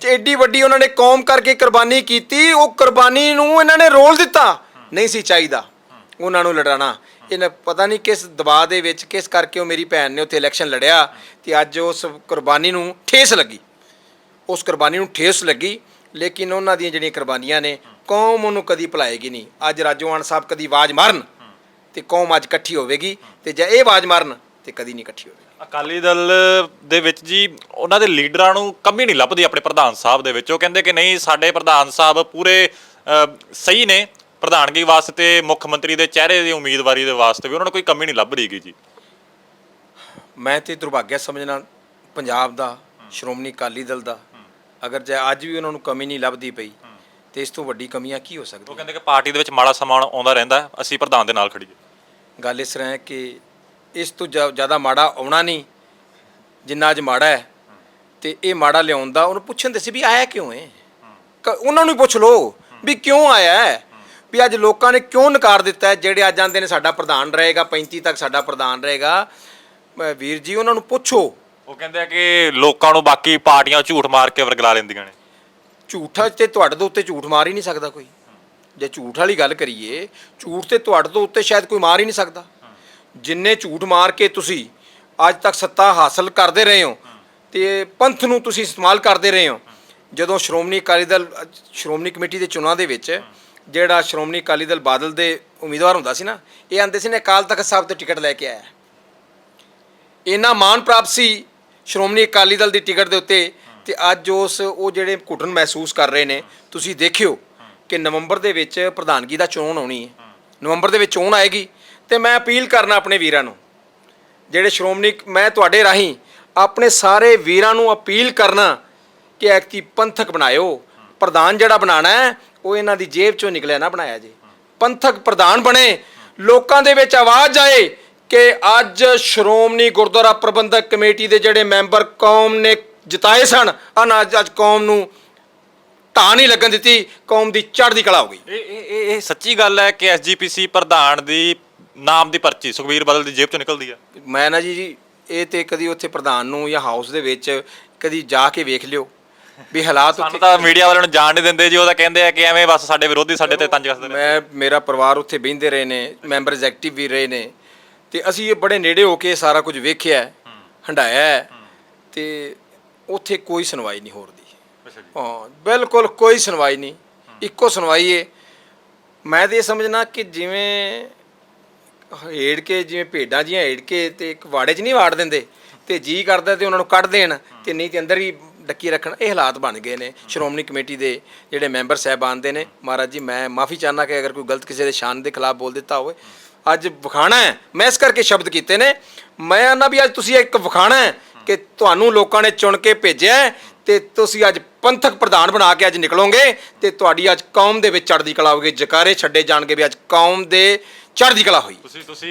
ਐਡੀ ਵੱਡੀ ਉਹਨਾਂ ਨੇ ਕੌਮ ਕਰਕੇ ਕੁਰਬਾਨੀ ਕੀਤੀ, ਉਹ ਕੁਰਬਾਨੀ ਨੂੰ ਇਹਨਾਂ ਨੇ ਰੋਲ ਦਿੱਤਾ। ਨਹੀਂ ਸੀ ਚਾਹੀਦਾ ਉਹਨਾਂ ਨੂੰ ਲੜਾਣਾ। ਇਹਨਾਂ ਪਤਾ ਨਹੀਂ ਕਿਸ ਦਬਾਅ ਦੇ ਵਿੱਚ, ਕਿਸ ਕਰਕੇ ਉਹ ਮੇਰੀ ਭੈਣ ਨੇ ਉੱਥੇ ਇਲੈਕਸ਼ਨ ਲੜਿਆ ਤੇ ਅੱਜ ਉਸ ਕੁਰਬਾਨੀ ਨੂੰ ਠੇਸ ਲੱਗੀ, ਉਸ ਕੁਰਬਾਨੀ ਨੂੰ ਠੇਸ ਲੱਗੀ। ਲੇਕਿਨ ਉਹਨਾਂ ਦੀਆਂ ਜਿਹੜੀਆਂ ਕੁਰਬਾਨੀਆਂ ਨੇ ਕੌਮ ਉਹਨੂੰ ਕਦੀ ਭੁਲਾਏਗੀ ਨਹੀਂ। ਅੱਜ ਰਾਜੋਆਣਾ ਸਾਹਿਬ ਕਦੀ ਆਵਾਜ਼ ਮਾਰਨ ਤੇ ਕੌਮ ਅੱਜ ਇਕੱਠੀ ਹੋਵੇਗੀ, ਤੇ ਜੇ ਇਹ ਆਵਾਜ਼ ਮਾਰਨ ਤੇ ਕਦੀ ਨਹੀਂ ਇਕੱਠੀ ਹੋਵੇਗੀ। ਅਕਾਲੀ ਦਲ ਦੇ ਵਿੱਚ ਜੀ ਉਹਨਾਂ ਦੇ ਲੀਡਰਾਂ ਨੂੰ ਕਮੀ ਨਹੀਂ ਲੱਭਦੀ ਆਪਣੇ ਪ੍ਰਧਾਨ ਸਾਹਿਬ ਦੇ ਵਿੱਚ। ਉਹ ਕਹਿੰਦੇ ਕਿ ਨਹੀਂ, ਸਾਡੇ ਪ੍ਰਧਾਨ ਸਾਹਿਬ ਪੂਰੇ ਸਹੀ ਨੇ ਪ੍ਰਧਾਨਗੀ ਵਾਸਤੇ ਤੇ ਮੁੱਖ ਮੰਤਰੀ ਦੇ ਚਿਹਰੇ ਦੀ ਉਮੀਦਵਾਰੀ ਦੇ ਵਾਸਤੇ ਵੀ ਉਹਨਾਂ ਨੂੰ ਕੋਈ ਕਮੀ ਨਹੀਂ ਲੱਭ ਰਹੀਗੀ ਜੀ। ਮੈਂ ਤੇ ਦੁਰਭਾਗਿਆ ਸਮਝਣਾ ਪੰਜਾਬ ਦਾ, ਸ਼੍ਰੋਮਣੀ ਅਕਾਲੀ ਦਲ ਦਾ, ਅਗਰ ਜੇ ਅੱਜ ਵੀ ਉਹਨਾਂ ਨੂੰ ਕਮੀ ਨਹੀਂ ਲੱਭਦੀ ਪਈ ਤੇ ਇਸ ਤੋਂ ਵੱਡੀ ਕਮੀਆਂ ਕੀ ਹੋ ਉਹ ਸਕਦੀਆਂ। ਕਹਿੰਦੇ ਕਿ ਪਾਰਟੀ ਦੇ ਵਿੱਚ ਮਾੜਾ ਸਮਾਂ ਆਉਂਦਾ ਰਹਿੰਦਾ, ਅਸੀਂ ਪ੍ਰਧਾਨ ਦੇ ਨਾਲ ਖੜੀਏ। ਗੱਲ ਇਸ ਤਰ੍ਹਾਂ ਹੈ ਕਿ ਇਸ ਤੋਂ ਜ਼ਿਆਦਾ ਮਾੜਾ ਆਉਣਾ ਨਹੀਂ ਜਿੰਨਾ ਅੱਜ ਮਾੜਾ ਹੈ। ਤੇ ਇਹ ਮਾੜਾ ਲਿਆਉਣ ਦਾ ਉਹਨੂੰ ਪੁੱਛਣ ਦੇ ਸੀ ਵੀ ਆਇਆ ਕਿਉਂ ਹੈ। ਉਹਨਾਂ ਨੂੰ ਪੁੱਛ ਲਓ ਵੀ ਕਿਉਂ ਆਇਆ ਹੈ, ਵੀ ਅੱਜ ਲੋਕਾਂ ਨੇ ਕਿਉਂ ਨਕਾਰ ਦਿੱਤਾ ਹੈ। ਜਿਹੜੇ ਅੱਜ ਆਉਂਦੇ ਨੇ ਸਾਡਾ ਪ੍ਰਧਾਨ ਰਹੇਗਾ, 35 ਤੱਕ ਸਾਡਾ ਪ੍ਰਧਾਨ ਰਹੇਗਾ, ਵੀਰ ਜੀ ਉਹਨਾਂ ਨੂੰ ਪੁੱਛੋ। ਉਹ ਕਹਿੰਦੇ ਆ ਕਿ ਲੋਕਾਂ ਨੂੰ ਬਾਕੀ ਪਾਰਟੀਆਂ ਝੂਠ ਮਾਰ ਕੇ ਵਰਗਲਾ ਲੈਂਦੀਆਂ ਨੇ। ਝੂਠਾ ਤੇ ਤੁਹਾਡੇ ਤੋਂ ਉੱਤੇ ਝੂਠ ਮਾਰ ਹੀ ਨਹੀਂ ਸਕਦਾ ਕੋਈ। ਜੇ ਝੂਠ ਵਾਲੀ ਗੱਲ ਕਰੀਏ, ਝੂਠ ਤੇ ਤੁਹਾਡੇ ਤੋਂ ਉੱਤੇ ਸ਼ਾਇਦ ਕੋਈ ਮਾਰ ਹੀ ਨਹੀਂ ਸਕਦਾ। ਜਿੰਨੇ ਝੂਠ ਮਾਰ ਕੇ ਤੁਸੀਂ ਅੱਜ ਤੱਕ ਸੱਤਾ ਹਾਸਲ ਕਰਦੇ ਰਹੇ ਹੋ ਤੇ ਪੰਥ ਨੂੰ ਤੁਸੀਂ ਇਸਤੇਮਾਲ ਕਰਦੇ ਰਹੇ ਹੋ। ਜਦੋਂ ਸ਼੍ਰੋਮਣੀ ਅਕਾਲੀ ਦਲ ਸ਼੍ਰੋਮਣੀ ਕਮੇਟੀ ਦੇ ਚੋਣਾਂ ਦੇ ਵਿੱਚ ਜਿਹੜਾ ਸ਼੍ਰੋਮਣੀ ਅਕਾਲੀ ਦਲ ਬਾਦਲ ਦੇ ਉਮੀਦਵਾਰ ਹੁੰਦਾ ਸੀ ਨਾ, ਇਹ ਆਂਦੇ ਸੀ ਨੇ ਅਕਾਲ ਤਖਤ ਸਾਹਿਬ ਤੋਂ ਟਿਕਟ ਲੈ ਕੇ ਆਇਆ। ਇੰਨਾ ਮਾਣ ਪ੍ਰਾਪਤ ਸੀ ਸ਼੍ਰੋਮਣੀ ਅਕਾਲੀ ਦਲ ਦੀ ਟਿਕਟ ਦੇ ਉੱਤੇ। ਤੇ ਅੱਜ ਉਹ ਜਿਹੜੇ ਘੁਟਨ ਮਹਿਸੂਸ ਕਰ ਰਹੇ ਨੇ। ਤੁਸੀਂ ਦੇਖਿਓ ਕਿ ਨਵੰਬਰ ਦੇ ਵਿੱਚ ਪ੍ਰਧਾਨਗੀ ਦਾ ਚੋਣ ਆਉਣੀ ਹੈ, ਨਵੰਬਰ ਦੇ ਵਿੱਚ ਚੋਣ ਆਏਗੀ। ਤੇ ਮੈਂ ਅਪੀਲ ਕਰਨਾ ਆਪਣੇ ਵੀਰਾਂ ਨੂੰ, ਜਿਹੜੇ ਸ਼੍ਰੋਮਣੀ, ਮੈਂ ਤੁਹਾਡੇ ਰਾਹੀਂ ਆਪਣੇ ਸਾਰੇ ਵੀਰਾਂ ਨੂੰ ਅਪੀਲ ਕਰਨਾ ਕਿ ਐਕਤੀ ਪੰਥਕ ਬਣਾਇਓ। ਪ੍ਰਧਾਨ ਜਿਹੜਾ ਬਣਾਉਣਾ ਹੈ ਉਹ ਇਹਨਾਂ ਦੀ ਜੇਬ ਚੋਂ ਨਿਕਲਿਆ ਨਾ ਬਣਾਇਆ ਜੇ। ਪੰਥਕ ਪ੍ਰਧਾਨ ਬਣੇ, ਲੋਕਾਂ ਦੇ ਵਿੱਚ ਆਵਾਜ਼ ਜਾਏ ਕਿ ਅੱਜ ਸ਼੍ਰੋਮਣੀ ਗੁਰਦੁਆਰਾ ਪ੍ਰਬੰਧਕ ਕਮੇਟੀ ਦੇ ਜਿਹੜੇ ਮੈਂਬਰ ਕੌਮ ਨੇ ਜਿਤਾਏ ਸਨ, ਅੱਜ ਕੌਮ ਨੂੰ ਢਾਹ ਨਹੀਂ ਲੱਗਣ ਦਿੱਤੀ, ਕੌਮ ਦੀ ਚੜ੍ਹਦੀ ਕਲਾ ਹੋ ਗਈ। ਇਹ ਸੱਚੀ ਗੱਲ ਹੈ ਕਿ ਐਸਜੀਪੀਸੀ ਪ੍ਰਧਾਨ ਦੀ ਨਾਮ ਦੀ ਪਰਚੀ ਸੁਖਬੀਰ ਬਾਦਲ ਦੀ ਜੇਬ ਚੋਂ ਨਿਕਲਦੀ ਹੈ। ਮੈਂ ਨਾ ਜੀ ਇਹ ਤੇ ਕਦੀ ਉੱਥੇ ਪ੍ਰਧਾਨ ਨੂੰ ਜਾਂ ਹਾਊਸ ਦੇ ਵਿੱਚ ਕਦੀ ਜਾ ਕੇ ਵੇਖ ਲਿਓ ਵੀ ਹਾਲਾਤ ਸਾਨੂੰ ਤਾਂ ਮੀਡੀਆ ਵਾਲਿਆਂ ਨੂੰ ਜਾਣ ਨਹੀਂ ਦਿੰਦੇ ਜੀ। ਉਹ ਤਾਂ ਕਹਿੰਦੇ ਆ ਕਿ ਐਵੇਂ ਬਸ ਸਾਡੇ ਵਿਰੋਧੀ ਸਾਡੇ ਤੇ ਤੰਜ ਕੱਸਦੇ ਨੇ। ਮੇਰਾ ਪਰਿਵਾਰ ਉੱਥੇ ਬਹਿੰਦੇ ਰਹੇ ਨੇ, ਮੈਂਬਰ ਐਗਜ਼ੈਕਟਿਵ ਵੀ ਰਹੇ ਨੇ, ਤੇ ਅਸੀਂ ਇਹ ਬੜੇ ਨੇੜੇ ਹੋ ਕੇ ਸਾਰਾ ਕੁਝ ਵੇਖਿਆ, ਹੰਡਾਇਆ, ਤੇ ਉੱਥੇ ਕੋਈ ਸੁਣਵਾਈ ਨਹੀਂ ਹੋ ਰਹੀ। ਹਾਂ, ਬਿਲਕੁਲ ਕੋਈ ਸੁਣਵਾਈ ਨਹੀਂ। ਇੱਕੋ ਸੁਣਵਾਈ ਹੈ। ਮੈਂ ਤਾਂ ਇਹ ਸਮਝਣਾ ਕਿ ਜਿਵੇਂ ਹੇੜ ਕੇ, ਜਿਵੇਂ ਭੇਡਾਂ ਜੀਆਂ ਹੇੜ ਕੇ ਤੇ ਇੱਕ ਵਾੜੇ 'ਚ ਨਹੀਂ ਵਾੜ ਦਿੰਦੇ, ਤੇ ਜੀ ਕਰਦਾ ਤੇ ਉਹਨਾਂ ਨੂੰ ਕੱਢ ਦੇਣ, ਤੇ ਨਹੀਂ ਤੇ ਅੰਦਰ ਹੀ ਡੱਕੀ ਰੱਖਣ। ਇਹ ਹਾਲਾਤ ਬਣ ਗਏ ਨੇ ਸ਼੍ਰੋਮਣੀ ਕਮੇਟੀ ਦੇ ਜਿਹੜੇ ਮੈਂਬਰ ਸਾਹਿਬਾਨ ਦੇ ਨੇ। ਮਹਾਰਾਜ ਜੀ, ਮੈਂ ਮਾਫੀ ਚਾਹੁੰਦਾ ਕਿ ਅਗਰ ਕੋਈ ਗਲਤ ਕਿਸੇ ਦੇ ਸ਼ਾਨ ਦੇ ਖਿਲਾਫ ਬੋਲ ਦਿੱਤਾ ਹੋਵੇ। ਅੱਜ ਵਿਖਾਣਾ ਹੈ, ਮੈਂ ਇਸ ਕਰਕੇ ਸ਼ਬਦ ਕੀਤੇ ਨੇ। ਮੈਂ ਆਨਾ ਵੀ ਅੱਜ ਤੁਸੀਂ ਇੱਕ ਵਿਖਾਣਾ ਹੈ ਕਿ ਤੁਹਾਨੂੰ ਲੋਕਾਂ ਨੇ ਚੁਣ ਕੇ ਭੇਜਿਆ ਤੇ ਤੁਸੀਂ ਅੱਜ ਪੰਥਕ ਪ੍ਰਧਾਨ ਬਣਾ ਕੇ ਅੱਜ ਨਿਕਲੋਗੇ ਤੇ ਤੁਹਾਡੀ ਅੱਜ ਕੌਮ ਦੇ ਵਿੱਚ ਚੜ੍ਹਦੀ ਕਲਾ ਹੋਵੇਗੀ। ਜਕਾਰੇ ਛੱਡੇ ਜਾਣਗੇ ਵੀ ਅੱਜ ਕੌਮ ਦੇ ਚੜ੍ਹਦੀ ਕਲਾ ਹੋਈ।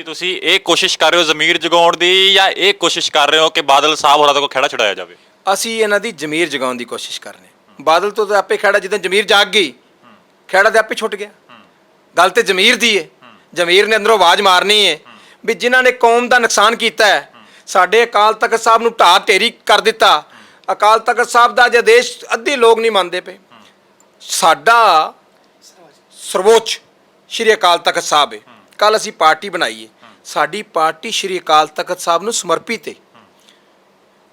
ਤੁਸੀਂ ਇਹ ਕੋਸ਼ਿਸ਼ ਕਰ ਰਹੇ ਹੋ ਜ਼ਮੀਰ ਜਗਾਉਣ ਦੀ, ਜਾਂ ਇਹ ਕੋਸ਼ਿਸ਼ ਕਰ ਰਹੇ ਹੋ ਕਿ ਬਾਦਲ ਸਾਹਿਬ ਹੋਰਾਂ ਤੋਂ ਖਹਿੜਾ ਛੁਡਾਇਆ ਜਾਵੇ? ਅਸੀਂ ਇਹਨਾਂ ਦੀ ਜ਼ਮੀਰ ਜਗਾਉਣ ਦੀ ਕੋਸ਼ਿਸ਼ ਕਰ ਰਹੇ ਹਾਂ। ਬਾਦਲ ਤੋਂ ਤਾਂ ਆਪੇ ਖਹਿੜਾ, ਜਿੱਦਾਂ ਜ਼ਮੀਰ ਜਾਗ ਗਈ, ਖਹਿੜਾ ਤੇ ਆਪੇ ਛੁੱਟ ਗਿਆ। ਗੱਲ ਤੇ ਜ਼ਮੀਰ ਦੀ ਹੈ। ਜ਼ਮੀਰ ਨੇ ਅੰਦਰੋਂ ਆਵਾਜ਼ ਮਾਰਨੀ ਹੈ ਵੀ ਜਿਨ੍ਹਾਂ ਨੇ ਕੌਮ ਦਾ ਨੁਕਸਾਨ ਕੀਤਾ ਹੈ, ਸਾਡੇ ਅਕਾਲ ਤਖਤ ਸਾਹਿਬ ਨੂੰ ਢਾਹ ਢੇਰੀ ਕਰ ਦਿੱਤਾ। ਅਕਾਲ ਤਖਤ ਸਾਹਿਬ ਦਾ ਜੇ ਦੇਸ਼ ਅੱਧੇ ਲੋਕ ਨਹੀਂ ਮੰਨਦੇ ਪਏ। ਸਾਡਾ ਸਰਵੋੱਚ ਸ਼੍ਰੀ ਅਕਾਲ ਤਖਤ ਸਾਹਿਬ ਹੈ। ਕੱਲ ਅਸੀਂ ਪਾਰਟੀ ਬਣਾਈ ਹੈ, ਸਾਡੀ ਪਾਰਟੀ ਸ਼੍ਰੀ ਅਕਾਲ ਤਖਤ ਸਾਹਿਬ ਨੂੰ ਸਮਰਪਿਤ ਹੈ।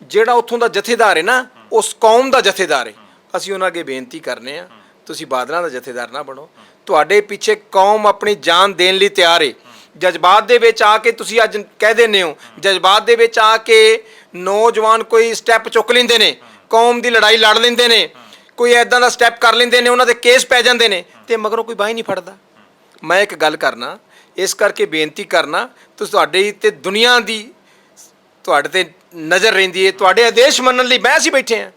ਜਿਹੜਾ ਉੱਥੋਂ ਦਾ ਜਥੇਦਾਰ ਹੈ ਨਾ, ਉਸ ਕੌਮ ਦਾ ਜਥੇਦਾਰ ਹੈ। ਅਸੀਂ ਉਹਨਾਂ ਅੱਗੇ ਬੇਨਤੀ ਕਰਨੇ ਆ, ਤੁਸੀਂ ਬਾਦਲਾਂ ਦਾ ਜਥੇਦਾਰ ਨਾ ਬਣੋ। ਤੁਹਾਡੇ ਪਿੱਛੇ ਕੌਮ ਆਪਣੀ ਜਾਨ ਦੇਣ ਲਈ ਤਿਆਰ ਹੈ। ਜਜ਼ਬਾਤ ਦੇ ਵਿੱਚ ਆ ਕੇ ਤੁਸੀਂ ਅੱਜ ਕਹਿ ਦਿੰਦੇ ਹੋ, ਜਜ਼ਬਾਤ ਦੇ ਵਿੱਚ ਆ ਕੇ ਨੌਜਵਾਨ ਕੋਈ ਸਟੈਪ ਚੁੱਕ ਲੈਂਦੇ ਨੇ, ਕੌਮ ਦੀ ਲੜਾਈ ਲੜ ਲੈਂਦੇ ਨੇ, ਕੋਈ ਐਦਾਂ ਦਾ ਸਟੈਪ ਕਰ ਲੈਂਦੇ ਨੇ, ਉਹਨਾਂ ਦੇ ਕੇਸ ਪੈ ਜਾਂਦੇ ਨੇ, ਤੇ ਮਗਰੋਂ ਕੋਈ ਬਾਹੀਂ ਨਹੀਂ ਫੜਦਾ। ਮੈਂ ਇੱਕ ਗੱਲ ਕਰਨਾ, ਇਸ ਕਰਕੇ ਬੇਨਤੀ ਕਰਨਾ, ਤੁਸੀਂ ਤੁਹਾਡੇ ਤੇ ਦੁਨੀਆ ਦੀ ਤੁਹਾਡੇ ਤੇ ਨਜ਼ਰ ਰਹਿੰਦੀ ਹੈ। ਤੁਹਾਡੇ ਆਦੇਸ਼ ਮੰਨਣ ਲਈ ਮੈਂ ਅਸੀਂ ਬੈਠੇ ਹਾਂ।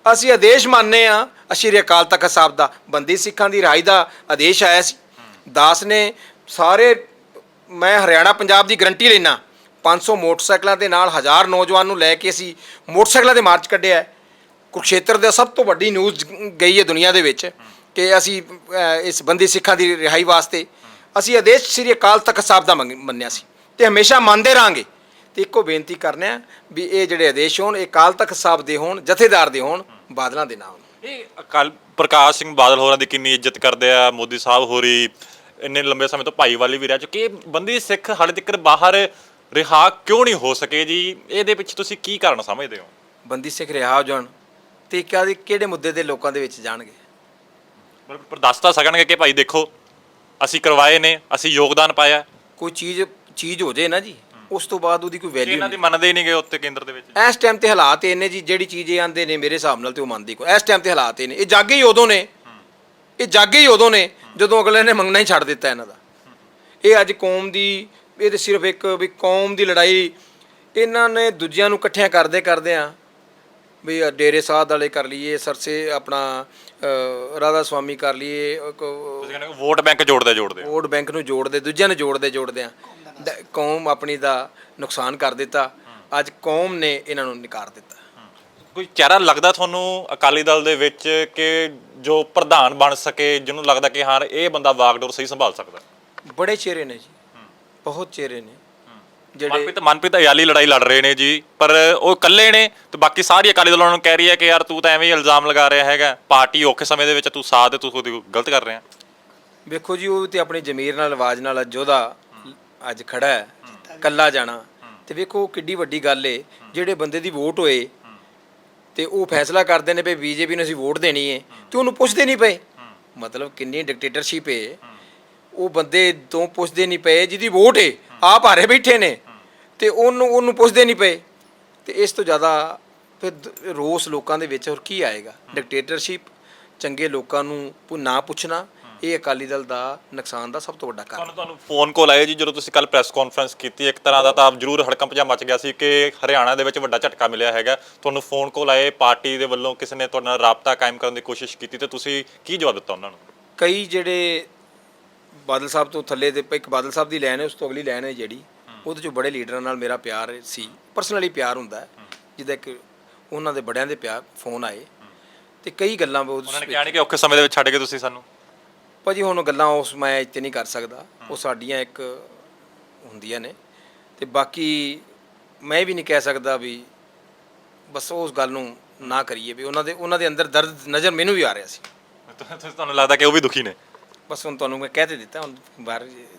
ਅਸੀਂ ਆਦੇਸ਼ ਮੰਨਦੇ ਹਾਂ ਸ਼੍ਰੀ ਅਕਾਲ ਤਖਤ ਸਾਹਿਬ ਦਾ। ਬੰਦੀ ਸਿੱਖਾਂ ਦੀ ਰਿਹਾਈ ਦਾ ਆਦੇਸ਼ ਆਇਆ ਸੀ। ਦਾਸ ਨੇ ਸਾਰੇ, ਮੈਂ ਹਰਿਆਣਾ ਪੰਜਾਬ ਦੀ ਗਰੰਟੀ ਲੈਣਾ, 500 ਮੋਟਰਸਾਈਕਲਾਂ ਦੇ ਨਾਲ 1000 ਨੌਜਵਾਨ ਨੂੰ ਲੈ ਕੇ ਅਸੀਂ ਮੋਟਰਸਾਈਕਲਾਂ ਦੇ ਮਾਰਚ ਕੱਢਿਆ। ਕੁਰੂਕਸ਼ੇਤਰ ਦਾ ਸਭ ਤੋਂ ਵੱਡੀ ਨਿਊਜ਼ ਗਈ ਹੈ ਦੁਨੀਆ ਦੇ ਵਿੱਚ ਕਿ ਅਸੀਂ ਇਸ ਬੰਦੀ ਸਿੱਖਾਂ ਦੀ ਰਿਹਾਈ ਵਾਸਤੇ ਅਸੀਂ ਆਦੇਸ਼ ਸ੍ਰੀ ਅਕਾਲ ਤਖਤ ਸਾਹਿਬ ਦਾ ਮੰਨਿਆ ਸੀ ਤੇ ਹਮੇਸ਼ਾ ਮੰਨਦੇ ਰਹਾਂਗੇ। ਤੇ ਇੱਕੋ ਬੇਨਤੀ ਕਰਨੇ ਆ ਵੀ ਇਹ ਜਿਹੜੇ ਆਦੇਸ਼ ਹੋਣ ਇਹ ਅਕਾਲ ਤਖਤ ਸਾਹਿਬ ਦੇ ਹੋਣ, ਜਥੇਦਾਰ ਦੇ ਹੋਣ, ਬਾਦਲਾਂ ਦੇ ਨਾ ਹੋਣ। ਇਹ ਅਕਾਲ ਪ੍ਰਕਾਸ਼ ਸਿੰਘ ਬਾਦਲ ਹੋਰਾਂ ਦੀ ਕਿੰਨੀ ਇੱਜ਼ਤ ਕਰਦੇ ਆ, ਮੋਦੀ ਸਾਹਿਬ ਹੋਰੀ ਇੰਨੇ ਲੰਬੇ ਸਮੇਂ ਤੋਂ ਭਾਈਵਾਲੀ ਵੀ ਰਹਿ ਚੁੱਕੇ, ਬੰਦੀ ਸਿੱਖ ਹਾਲੇ ਤੱਕ ਬਾਹਰ ਰਿਹਾ ਕਿਉਂ ਨਹੀਂ ਹੋ ਸਕੇ ਜੀ? ਇਹਦੇ ਪਿੱਛੇ ਤੁਸੀਂ ਕੀ ਕਾਰਨ ਸਮਝਦੇ ਹੋ? ਬੰਦੀ ਸਿੱਖ ਰਿਹਾ ਹੋ ਜਾਣ ਤੇ ਕਿਹੜੇ ਮੁੱਦੇ ਦੇ ਲੋਕਾਂ ਦੇ ਵਿੱਚ ਜਾਣਗੇ? ਪਰ ਦੱਸ ਤਾਂ ਸਕਣਗੇ ਕਿ ਭਾਈ ਦੇਖੋ ਅਸੀਂ ਕਰਵਾਏ ਨੇ, ਅਸੀਂ ਯੋਗਦਾਨ ਪਾਇਆ। ਕੋਈ ਚੀਜ਼ ਹੋ ਜੇ ਨਾ ਜੀ, ਉਸ ਤੋਂ ਬਾਅਦ ਉਹਦੀ ਕੋਈ ਵੈਲਿਊ ਇਹਨਾਂ ਦੀ ਮੰਨਦੇ ਹੀ ਨਹੀਂ ਗਏ ਉੱਤੇ ਕੇਂਦਰ ਦੇ ਵਿੱਚ। ਇਸ ਟਾਈਮ ਤੇ ਹਾਲਾਤ ਇਹ ਨੇ ਜੀ, ਜਿਹੜੀ ਚੀਜ਼ ਇਹ ਆਂਦੇ ਨੇ ਮੇਰੇ ਹਿਸਾਬ ਨਾਲ ਤੇ ਉਹ ਮੰਨਦੀ ਕੋਈ। ਇਸ ਟਾਈਮ ਤੇ ਹਾਲਾਤ ਇਹ ਨੇ, ਇਹ ਜਾਗੇ ਹੀ ਉਦੋਂ ਨੇ, ਇਹ ਜਾਗੇ ਹੀ ਉਦੋਂ ਨੇ ਜਦੋਂ ਅਗਲੇ ਨੇ ਮੰਗਣਾ ਹੀ ਛੱਡ ਦਿੱਤਾ ਇਹਨਾਂ ਦਾ। ਇਹ ਅੱਜ ਕੌਮ ਦੀ, ਇਹ ਤੇ ਸਿਰਫ ਇੱਕ ਵੀ ਕੌਮ ਦੀ ਲੜਾਈ ਇਹਨਾਂ ਨੇ ਦੂਜਿਆਂ ਨੂੰ ਇਕੱਠਿਆਂ ਕਰਦੇ ਆ ਵੀ ਡੇਰੇ ਸਾਧ ਵਾਲੇ ਕਰ ਲਈਏ, ਸਰਸੇ ਆਪਣਾ ਰਾਧਾ ਸਵਾਮੀ ਕਰ ਲਈਏ, ਤੁਸੀਂ ਕਹਿੰਦੇ ਵੋਟ ਬੈਂਕ ਜੋੜਦੇ ਵੋਟ ਬੈਂਕ ਨੂੰ ਜੋੜਦੇ, ਦੂਜਿਆਂ ਨੂੰ ਜੋੜਦੇ ਆ ਕੌਮ ਆਪਣੀ ਦਾ ਨੁਕਸਾਨ ਕਰ ਦਿੱਤਾ। ਅੱਜ ਕੌਮ ਨੇ ਇਹਨਾਂ ਨੂੰ ਨਿਕਾਰ ਦਿੱਤਾ। ਕੋਈ ਚਿਹਰਾ ਲੱਗਦਾ ਤੁਹਾਨੂੰ ਅਕਾਲੀ ਦਲ ਦੇ ਵਿੱਚ ਕਿ ਜੋ ਪ੍ਰਧਾਨ ਬਣ ਸਕੇ, ਜਿਹਨੂੰ ਲੱਗਦਾ ਕਿ ਹਾਂ ਇਹ ਬੰਦਾ ਵਾਗਡੋਰ ਸਹੀ ਸੰਭਾਲ ਸਕਦਾ? ਬੜੇ ਚਿਹਰੇ ਨੇ ਜੀ, ਬਹੁਤ ਚਿਹਰੇ ਨੇ ਜਿਹੜੇ ਮਨਪ੍ਰੀਤ ਅਯਾਲੀ ਲੜਾਈ ਲੜ ਰਹੇ ਨੇ ਜੀ, ਪਰ ਉਹ ਇਕੱਲੇ ਨੇ ਤੇ ਬਾਕੀ ਸਾਰੀ ਅਕਾਲੀ ਦਲ ਉਹਨਾਂ ਨੂੰ ਕਹਿ ਰਹੀ ਹੈ ਕਿ ਯਾਰ ਤੂੰ ਤਾਂ ਐਵੇਂ ਹੀ ਇਲਜ਼ਾਮ ਲਗਾ ਰਿਹਾ ਹੈਗਾ, ਪਾਰਟੀ ਔਖੇ ਸਮੇਂ ਦੇ ਵਿੱਚ ਤੂੰ ਸਾਥ ਦੇ, ਤੂੰ ਖੁਦ ਗਲਤ ਕਰ ਰਿਹਾ। ਵੇਖੋ ਜੀ, ਉਹ ਤੇ ਆਪਣੀ ਜ਼ਮੀਰ ਨਾਲ, ਆਵਾਜ਼ ਨਾਲ ਜੋਧਾ ਅੱਜ ਖੜਾ ਹੈ, ਕੱਲਾ ਜਾਣਾ ਤੇ ਵੇਖੋ ਕਿੱਡੀ ਵੱਡੀ ਗੱਲ ਏ। ਜਿਹੜੇ ਬੰਦੇ ਦੀ ਵੋਟ ਹੋਏ ਤੇ ਉਹ ਫੈਸਲਾ ਕਰਦੇ ਨੇ ਵੀ ਬੀਜੇਪੀ ਨੂੰ ਅਸੀਂ ਵੋਟ ਦੇਣੀ ਹੈ ਤੇ ਉਹਨੂੰ ਪੁੱਛਦੇ ਨਹੀਂ ਪਏ। ਮਤਲਬ ਕਿੰਨੀ ਡਿਕਟੇਟਰਸ਼ਿਪ ਏ। ਉਹ ਬੰਦੇ ਤੋਂ ਪੁੱਛਦੇ ਨਹੀਂ ਪਏ ਜਿਹਦੀ ਵੋਟ ਏ, ਆਪ ਹਾਰੇ ਬੈਠੇ ਨੇ ਤੇ ਉਹਨੂੰ ਪੁੱਛਦੇ ਨਹੀਂ ਪਏ। ਤੇ ਇਸ ਤੋਂ ਜ਼ਿਆਦਾ ਫਿਰ ਰੋਸ ਲੋਕਾਂ ਦੇ ਵਿੱਚ ਹੋਰ ਕੀ ਆਏਗਾ? ਡਿਕਟੇਟਰਸ਼ਿਪ, ਚੰਗੇ ਲੋਕਾਂ ਨੂੰ ਨਾ ਪੁੱਛਣਾ, ਇਹ ਅਕਾਲੀ ਦਲ ਦਾ ਨੁਕਸਾਨ ਦਾ ਸਭ ਤੋਂ ਵੱਡਾ ਕਾਰਨ। ਤੁਹਾਨੂੰ ਫੋਨ ਕਾਲ ਆਏ ਜੀ ਜਦੋਂ ਤੁਸੀਂ ਕੱਲ ਪ੍ਰੈਸ ਕਾਨਫਰੰਸ ਕੀਤੀ? ਇੱਕ ਤਰ੍ਹਾਂ ਦਾ ਤਾਂ ਜ਼ਰੂਰ ਹੜਕੰਪ ਜਿਹਾ ਮਚ ਗਿਆ ਸੀ ਕਿ ਹਰਿਆਣਾ ਦੇ ਵਿੱਚ ਵੱਡਾ ਝਟਕਾ ਮਿਲਿਆ ਹੈਗਾ। ਤੁਹਾਨੂੰ ਫੋਨ ਕਾਲ ਆਏ, ਪਾਰਟੀ ਦੇ ਵੱਲੋਂ ਕਿਸੇ ਨੇ ਤੁਹਾਡੇ ਨਾਲ ਰਾਬਤਾ ਕਾਇਮ ਕਰਨ ਦੀ ਕੋਸ਼ਿਸ਼ ਕੀਤੀ ਤੇ ਤੁਸੀਂ ਕੀ ਜਵਾਬ ਦਿੱਤਾ ਉਹਨਾਂ ਨੂੰ? ਕਈ ਜਿਹੜੇ ਬਾਦਲ ਸਾਹਿਬ ਤੋਂ ਥੱਲੇ ਦੇ, ਇੱਕ ਬਾਦਲ ਸਾਹਿਬ ਦੀ ਲਾਈਨ ਹੈ, ਉਸ ਤੋਂ ਅਗਲੀ ਲਾਈਨ ਹੈ ਜਿਹੜੀ, ਉਹਦੇ 'ਚੋਂ ਬੜੇ ਲੀਡਰਾਂ ਨਾਲ ਮੇਰਾ ਪਿਆਰ ਸੀ, ਪਰਸਨਲੀ ਪਿਆਰ ਹੁੰਦਾ ਹੈ, ਜਿੱਦਾਂ ਇੱਕ ਉਹਨਾਂ ਦੇ ਬੜਿਆਂ ਦੇ ਪਿਆਰ ਫੋਨ ਆਏ ਤੇ ਕਈ ਗੱਲਾਂ ਉਹਨਾਂ ਨੇ ਕਿਹਾ ਨਹੀਂ ਕਿ ਔਖੇ ਸਮੇਂ ਦੇ ਵਿੱਚ ਛੱਡ ਕੇ ਤੁਸੀਂ ਸਾਨੂੰ? ਭਾਜੀ ਹੁਣ ਗੱਲਾਂ ਉਸ ਮੈਂ ਇੱਥੇ ਨਹੀਂ ਕਰ ਸਕਦਾ, ਉਹ ਸਾਡੀਆਂ ਇੱਕ ਹੁੰਦੀਆਂ ਨੇ ਤੇ ਬਾਕੀ ਮੈਂ ਵੀ ਨਹੀਂ ਕਹਿ ਸਕਦਾ ਵੀ ਬਸ ਉਸ ਗੱਲ ਨੂੰ ਨਾ ਕਰੀਏ ਵੀ ਉਹਨਾਂ ਦੇ ਅੰਦਰ ਦਰਦ ਨਜ਼ਰ ਮੈਨੂੰ ਵੀ ਆ ਰਿਹਾ ਸੀ। ਤੁਹਾਨੂੰ ਲੱਗਦਾ ਕਿ ਉਹ ਵੀ ਦੁਖੀ ਨੇ? ਬਸ ਹੁਣ ਤੁਹਾਨੂੰ ਮੈਂ ਕਹਿ ਤੇ ਦਿੱਤਾ, ਹੁਣ ਬਾਹਰ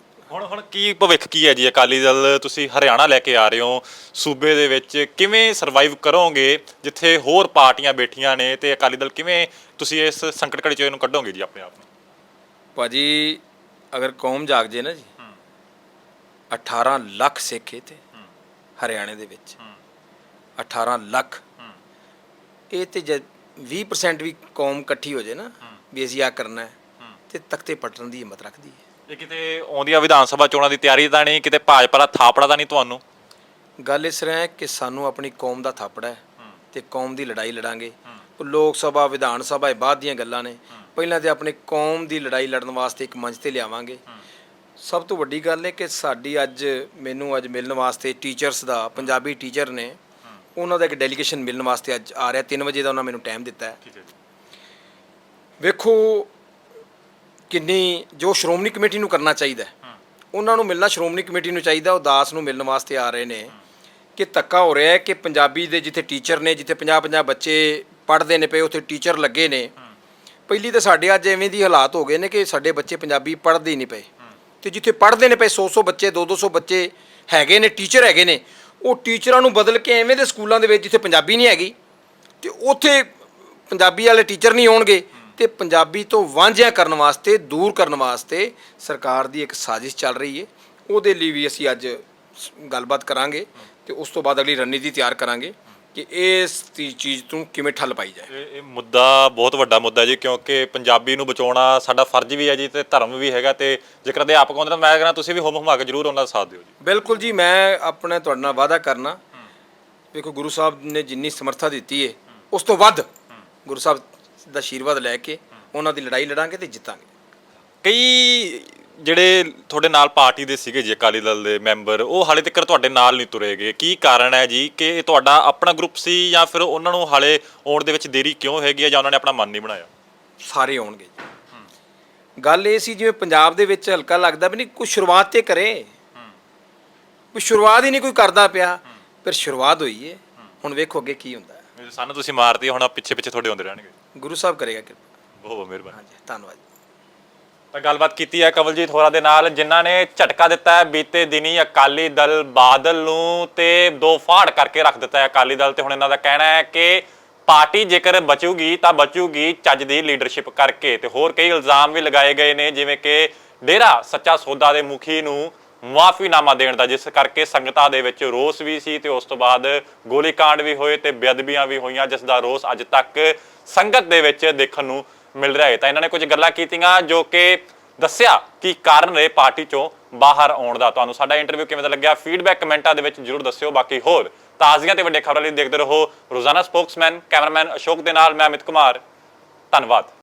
ਹੁਣ ਕੀ ਭਵਿੱਖ ਕੀ ਹੈ ਜੀ ਅਕਾਲੀ ਦਲ? ਤੁਸੀਂ ਹਰਿਆਣਾ ਲੈ ਕੇ ਆ ਰਹੇ ਹੋ, ਸੂਬੇ ਦੇ ਵਿੱਚ ਕਿਵੇਂ ਸਰਵਾਈਵ ਕਰੋਗੇ ਜਿੱਥੇ ਹੋਰ ਪਾਰਟੀਆਂ ਬੈਠੀਆਂ ਨੇ, ਤੇ ਅਕਾਲੀ ਦਲ ਕਿਵੇਂ ਤੁਸੀਂ ਇਸ ਸੰਕਟ ਘੜੀ ਚੋਂ ਇਹਨੂੰ ਕੱਢੋਗੇ ਜੀ ਆਪਣੇ ਆਪ ਨੂੰ? ਭਾਜੀ ਅਗਰ ਕੌਮ ਜਾਗ ਜੇ ਨਾ ਜੀ, 18 ਲੱਖ ਸਿੱਖ ਇੱਥੇ ਹਰਿਆਣੇ ਦੇ ਵਿੱਚ, 18 ਲੱਖ, ਇਹ ਤੇ ਜੇ 20% ਵੀ ਕੌਮ ਇਕੱਠੀ ਹੋ ਜੇ ਨਾ ਵੀ ਅਸੀਂ ਆ ਕਰਨਾ ਹੈ ਤੇ ਤਖਤੇ ਪਟਣ ਦੀ ਹਿੰਮਤ ਰੱਖਦੀ ਹੈ। ਇਹ ਕਿਤੇ ਆਉਂਦੀਆਂ ਵਿਧਾਨ ਸਭਾ ਚੋਣਾਂ ਦੀ ਤਿਆਰੀ ਤਾਂ ਨਹੀਂ, ਕਿਤੇ ਭਾਜਪਾ ਦਾ ਥਾਪੜਾ ਤਾਂ ਨਹੀਂ ਤੁਹਾਨੂੰ? ਗੱਲ ਇਸ ਤਰ੍ਹਾਂ ਹੈ ਕਿ ਸਾਨੂੰ ਆਪਣੀ ਕੌਮ ਦਾ ਥਾਪੜਾ ਹੈ ਤੇ ਕੌਮ ਦੀ ਲੜਾਈ ਲੜਾਂਗੇ। ਲੋਕ ਸਭਾ, ਵਿਧਾਨ ਸਭਾ ਇਹ ਬਾਅਦ ਦੀਆਂ ਗੱਲਾਂ ਨੇ, ਪਹਿਲਾਂ ਤੇ ਆਪਣੀ ਕੌਮ ਦੀ ਲੜਾਈ ਲੜਨ ਵਾਸਤੇ ਇੱਕ ਮੰਚ ਤੇ ਲਿਆਵਾਂਗੇ। ਸਭ ਤੋਂ ਵੱਡੀ ਗੱਲ ਹੈ ਕਿ ਸਾਡੀ ਮੈਨੂੰ ਅੱਜ ਮਿਲਣ ਵਾਸਤੇ ਟੀਚਰਸ ਦਾ, ਪੰਜਾਬੀ ਟੀਚਰ ਨੇ, ਉਹਨਾਂ ਦਾ ਇੱਕ ਡੈਲੀਗੇਸ਼ਨ ਮਿਲਣ ਵਾਸਤੇ ਅੱਜ ਆ ਰਿਹਾ। 3 ਵਜੇ ਦਾ ਉਹਨਾਂ ਮੈਨੂੰ ਟਾਈਮ ਦਿੱਤਾ ਹੈ। ਵੇਖੋ ਕਿੰਨੀ ਜੋ ਸ਼੍ਰੋਮਣੀ ਕਮੇਟੀ ਨੂੰ ਕਰਨਾ ਚਾਹੀਦਾ, ਉਹਨਾਂ ਨੂੰ ਮਿਲਣਾ ਸ਼੍ਰੋਮਣੀ ਕਮੇਟੀ ਨੂੰ ਚਾਹੀਦਾ। ਉਹ ਦਾਸ ਨੂੰ ਮਿਲਣ ਵਾਸਤੇ ਆ ਰਹੇ ਨੇ ਕਿ ਧੱਕਾ ਹੋ ਰਿਹਾ ਹੈ ਕਿ ਪੰਜਾਬੀ ਦੇ ਜਿੱਥੇ ਟੀਚਰ ਨੇ, ਜਿੱਥੇ 50-50 ਬੱਚੇ ਪੜ੍ਹਦੇ ਨੇ ਪਏ, ਉੱਥੇ ਟੀਚਰ ਲੱਗੇ ਨੇ। ਪਹਿਲੀ ਤਾਂ ਸਾਡੇ ਅੱਜ ਐਵੇਂ ਦੀ ਹਾਲਾਤ ਹੋ ਗਏ ਨੇ ਕਿ ਸਾਡੇ ਬੱਚੇ ਪੰਜਾਬੀ ਪੜ੍ਹਦੇ ਹੀ ਨਹੀਂ ਪਏ ਤੇ ਜਿੱਥੇ ਪੜ੍ਹਦੇ ਨੇ ਪਏ 100-100 ਬੱਚੇ, 200-200 ਬੱਚੇ ਹੈਗੇ ਨੇ, ਟੀਚਰ ਹੈਗੇ ਨੇ, ਉਹ ਟੀਚਰਾਂ ਨੂੰ ਬਦਲ ਕੇ ਐਵੇਂ ਦੇ ਸਕੂਲਾਂ ਦੇ ਵਿੱਚ ਜਿੱਥੇ ਪੰਜਾਬੀ ਨਹੀਂ ਹੈਗੀ ਤੇ ਉੱਥੇ ਪੰਜਾਬੀ ਵਾਲੇ ਟੀਚਰ ਨਹੀਂ ਆਉਣਗੇ ਤੇ ਪੰਜਾਬੀ ਤੋਂ ਵਾਂਝਿਆ ਕਰਨ ਵਾਸਤੇ, ਦੂਰ ਕਰਨ ਵਾਸਤੇ ਸਰਕਾਰ ਦੀ ਇੱਕ ਸਾਜ਼ਿਸ਼ ਚੱਲ ਰਹੀ ਹੈ। ਉਹਦੇ ਲਈ ਵੀ ਅਸੀਂ ਅੱਜ ਗੱਲਬਾਤ ਕਰਾਂਗੇ ਤੇ ਉਸ ਤੋਂ ਬਾਅਦ ਅਗਲੀ ਰਣਨੀਤੀ ਤਿਆਰ ਕਰਾਂਗੇ ਕਿ ਇਸ ਚੀਜ਼ ਤੋਂ ਕਿਵੇਂ ਠੱਲ ਪਾਈ ਜਾਏ। ਇਹ ਮੁੱਦਾ ਬਹੁਤ ਵੱਡਾ ਮੁੱਦਾ ਜੀ, ਕਿਉਂਕਿ ਪੰਜਾਬੀ ਨੂੰ ਬਚਾਉਣਾ ਸਾਡਾ ਫਰਜ਼ ਵੀ ਹੈ ਜੀ ਤੇ ਧਰਮ ਵੀ ਹੈਗਾ। ਤੇ ਜੇਕਰ ਅਧਿਆਪਕ ਆਉਂਦੇ ਤਾਂ ਮੈਂ ਕਹਿੰਦਾ ਤੁਸੀਂ ਵੀ ਹੁਮ ਹੁਮਾ ਕੇ ਜ਼ਰੂਰ ਉਹਨਾਂ ਦਾ ਸਾਥ ਦਿਓ ਜੀ। ਬਿਲਕੁਲ ਜੀ, ਮੈਂ ਆਪਣੇ ਤੁਹਾਡੇ ਨਾਲ ਵਾਅਦਾ ਕਰਨਾ, ਵੇਖੋ ਗੁਰੂ ਸਾਹਿਬ ਨੇ ਜਿੰਨੀ ਸਮਰੱਥਾ ਦਿੱਤੀ ਹੈ ਉਸ ਤੋਂ ਵੱਧ ਗੁਰੂ ਸਾਹਿਬ ਦਾ ਆਸ਼ੀਰਵਾਦ ਲੈ ਕੇ ਉਹਨਾਂ ਦੀ ਲੜਾਈ ਲੜਾਂਗੇ ਤੇ ਜਿੱਤਾਂਗੇ। ਕਈ ਜਿਹੜੇ ਤੁਹਾਡੇ ਨਾਲ ਪਾਰਟੀ ਦੇ ਸੀਗੇ ਜੀ ਅਕਾਲੀ ਦਲ ਦੇ ਮੈਂਬਰ, ਉਹ ਹਾਲੇ ਤੱਕ ਤੁਹਾਡੇ ਨਾਲ ਨਹੀਂ ਤੁਰੇਗੇ, ਕੀ ਕਾਰਨ ਹੈ ਜੀ? ਕਿ ਤੁਹਾਡਾ ਆਪਣਾ ਗਰੁੱਪ ਸੀ ਜਾਂ ਫਿਰ ਉਹਨਾਂ ਨੂੰ ਹਾਲੇ ਆਉਣ ਦੇ ਵਿੱਚ ਦੇਰੀ ਕਿਉਂ ਹੈਗੀ ਹੈ, ਜਾਂ ਉਹਨਾਂ ਨੇ ਆਪਣਾ ਮਨ ਨਹੀਂ ਬਣਾਇਆ? ਸਾਰੇ ਆਉਣਗੇ ਗੱਲ ਇਹ ਸੀ ਜਿਵੇਂ ਪੰਜਾਬ ਦੇ ਵਿੱਚ ਹਲਕਾ ਲੱਗਦਾ ਵੀ ਨਹੀਂ ਕੋਈ ਸ਼ੁਰੂਆਤ ਤੇ ਕਰੇ, ਕੋਈ ਸ਼ੁਰੂਆਤ ਹੀ ਨਹੀਂ ਕੋਈ ਕਰਦਾ ਪਿਆ। ਫਿਰ ਸ਼ੁਰੂਆਤ ਹੋਈ ਹੈ, ਹੁਣ ਵੇਖੋ ਅੱਗੇ ਕੀ ਹੁੰਦਾ ਹੈ। ਸਾਨੂੰ ਤੁਸੀਂ ਮਾਰਤੀ, ਹੁਣ ਪਿੱਛੇ ਪਿੱਛੇ ਤੁਹਾਡੇ ਹੁੰਦੇ ਰਹਿਣਗੇ। ਗੁਰੂ ਸਾਹਿਬ ਕਰੇਗਾ ਕਿਰਪਾ। ਬਹੁਤ ਬਹੁਤ ਮਿਹਰਬਾਨੀ। ਹਾਂਜੀ, ਧੰਨਵਾਦ। ਤਾਂ ਗੱਲਬਾਤ ਕੀਤੀ ਹੈ ਕਵਲਜੀਤ ਹੋਰਾਂ ਦੇ ਨਾਲ, ਜਿਨ੍ਹਾਂ ਨੇ ਝਟਕਾ ਦਿੱਤਾ ਹੈ ਬੀਤੇ ਦਿਨੀ ਅਕਾਲੀ ਦਲ ਬਾਦਲ ਨੂੰ ਤੇ ਦੋ ਫਾੜ ਕਰਕੇ ਰੱਖ ਦਿੱਤਾ ਹੈ ਅਕਾਲੀ ਦਲ। ਤੇ ਹੁਣ ਇਹਨਾਂ ਦਾ ਕਹਿਣਾ ਹੈ ਕਿ ਪਾਰਟੀ ਜੇਕਰ ਬਚੂਗੀ ਤਾਂ ਬਚੂਗੀ ਚੱਜ ਦੀ ਲੀਡਰਸ਼ਿਪ ਕਰਕੇ। ਤੇ ਹੋਰ ਕਈ ਇਲਜ਼ਾਮ ਵੀ ਲਗਾਏ ਗਏ ਨੇ, ਜਿਵੇਂ ਕਿ ਡੇਰਾ ਸੱਚਾ ਸੌਦਾ ਦੇ ਮੁਖੀ ਨੂੰ ਮੁਆਫੀਨਾਮਾ ਦੇਣ ਦਾ, ਜਿਸ ਕਰਕੇ ਸੰਗਤਾਂ ਦੇ ਵਿੱਚ ਰੋਸ ਵੀ ਸੀ ਤੇ ਉਸ ਤੋਂ ਬਾਅਦ ਗੋਲੀकांड ਵੀ ਹੋਏ ਤੇ ਬੇਅਦਬੀਆਂ ਵੀ ਹੋਈਆਂ, ਜਿਸ ਦਾ ਰੋਸ ਅੱਜ ਤੱਕ ਸੰਗਤ ਦੇ ਵਿੱਚ ਦੇਖਣ ਨੂੰ ਮਿਲ ਰਿਹਾ ਹੈ। ਤਾਂ ਇਹਨਾਂ ਨੇ ਕੁਝ ਗੱਲਾਂ ਕੀਤੀਆਂ ਜੋ ਕਿ ਦੱਸਿਆ ਕਿ ਕਾਰਨ ਰਹੇ ਪਾਰਟੀ ਚੋਂ ਬਾਹਰ ਆਉਣ ਦਾ। ਤੁਹਾਨੂੰ ਸਾਡਾ ਇੰਟਰਵਿਊ ਕਿਵੇਂ ਦਾ ਲੱਗਿਆ, ਫੀਡਬੈਕ ਕਮੈਂਟਾਂ ਦੇ ਵਿੱਚ ਜ਼ਰੂਰ ਦੱਸਿਓ। ਬਾਕੀ ਹੋਰ ਤਾਜ਼ੀਆਂ ਤੇ ਵੱਡੇ ਖਬਰਾਂ ਲਈ ਦੇਖਦੇ ਰਹੋ ਰੋਜ਼ਾਨਾ ਸਪੋਕਸਮੈਨ। ਕੈਮਰਾਮੈਨ ਅਸ਼ੋਕ ਦੇ ਨਾਲ ਮੈਂ ਅਮਿਤ ਕੁਮਾਰ, ਧੰਨਵਾਦ।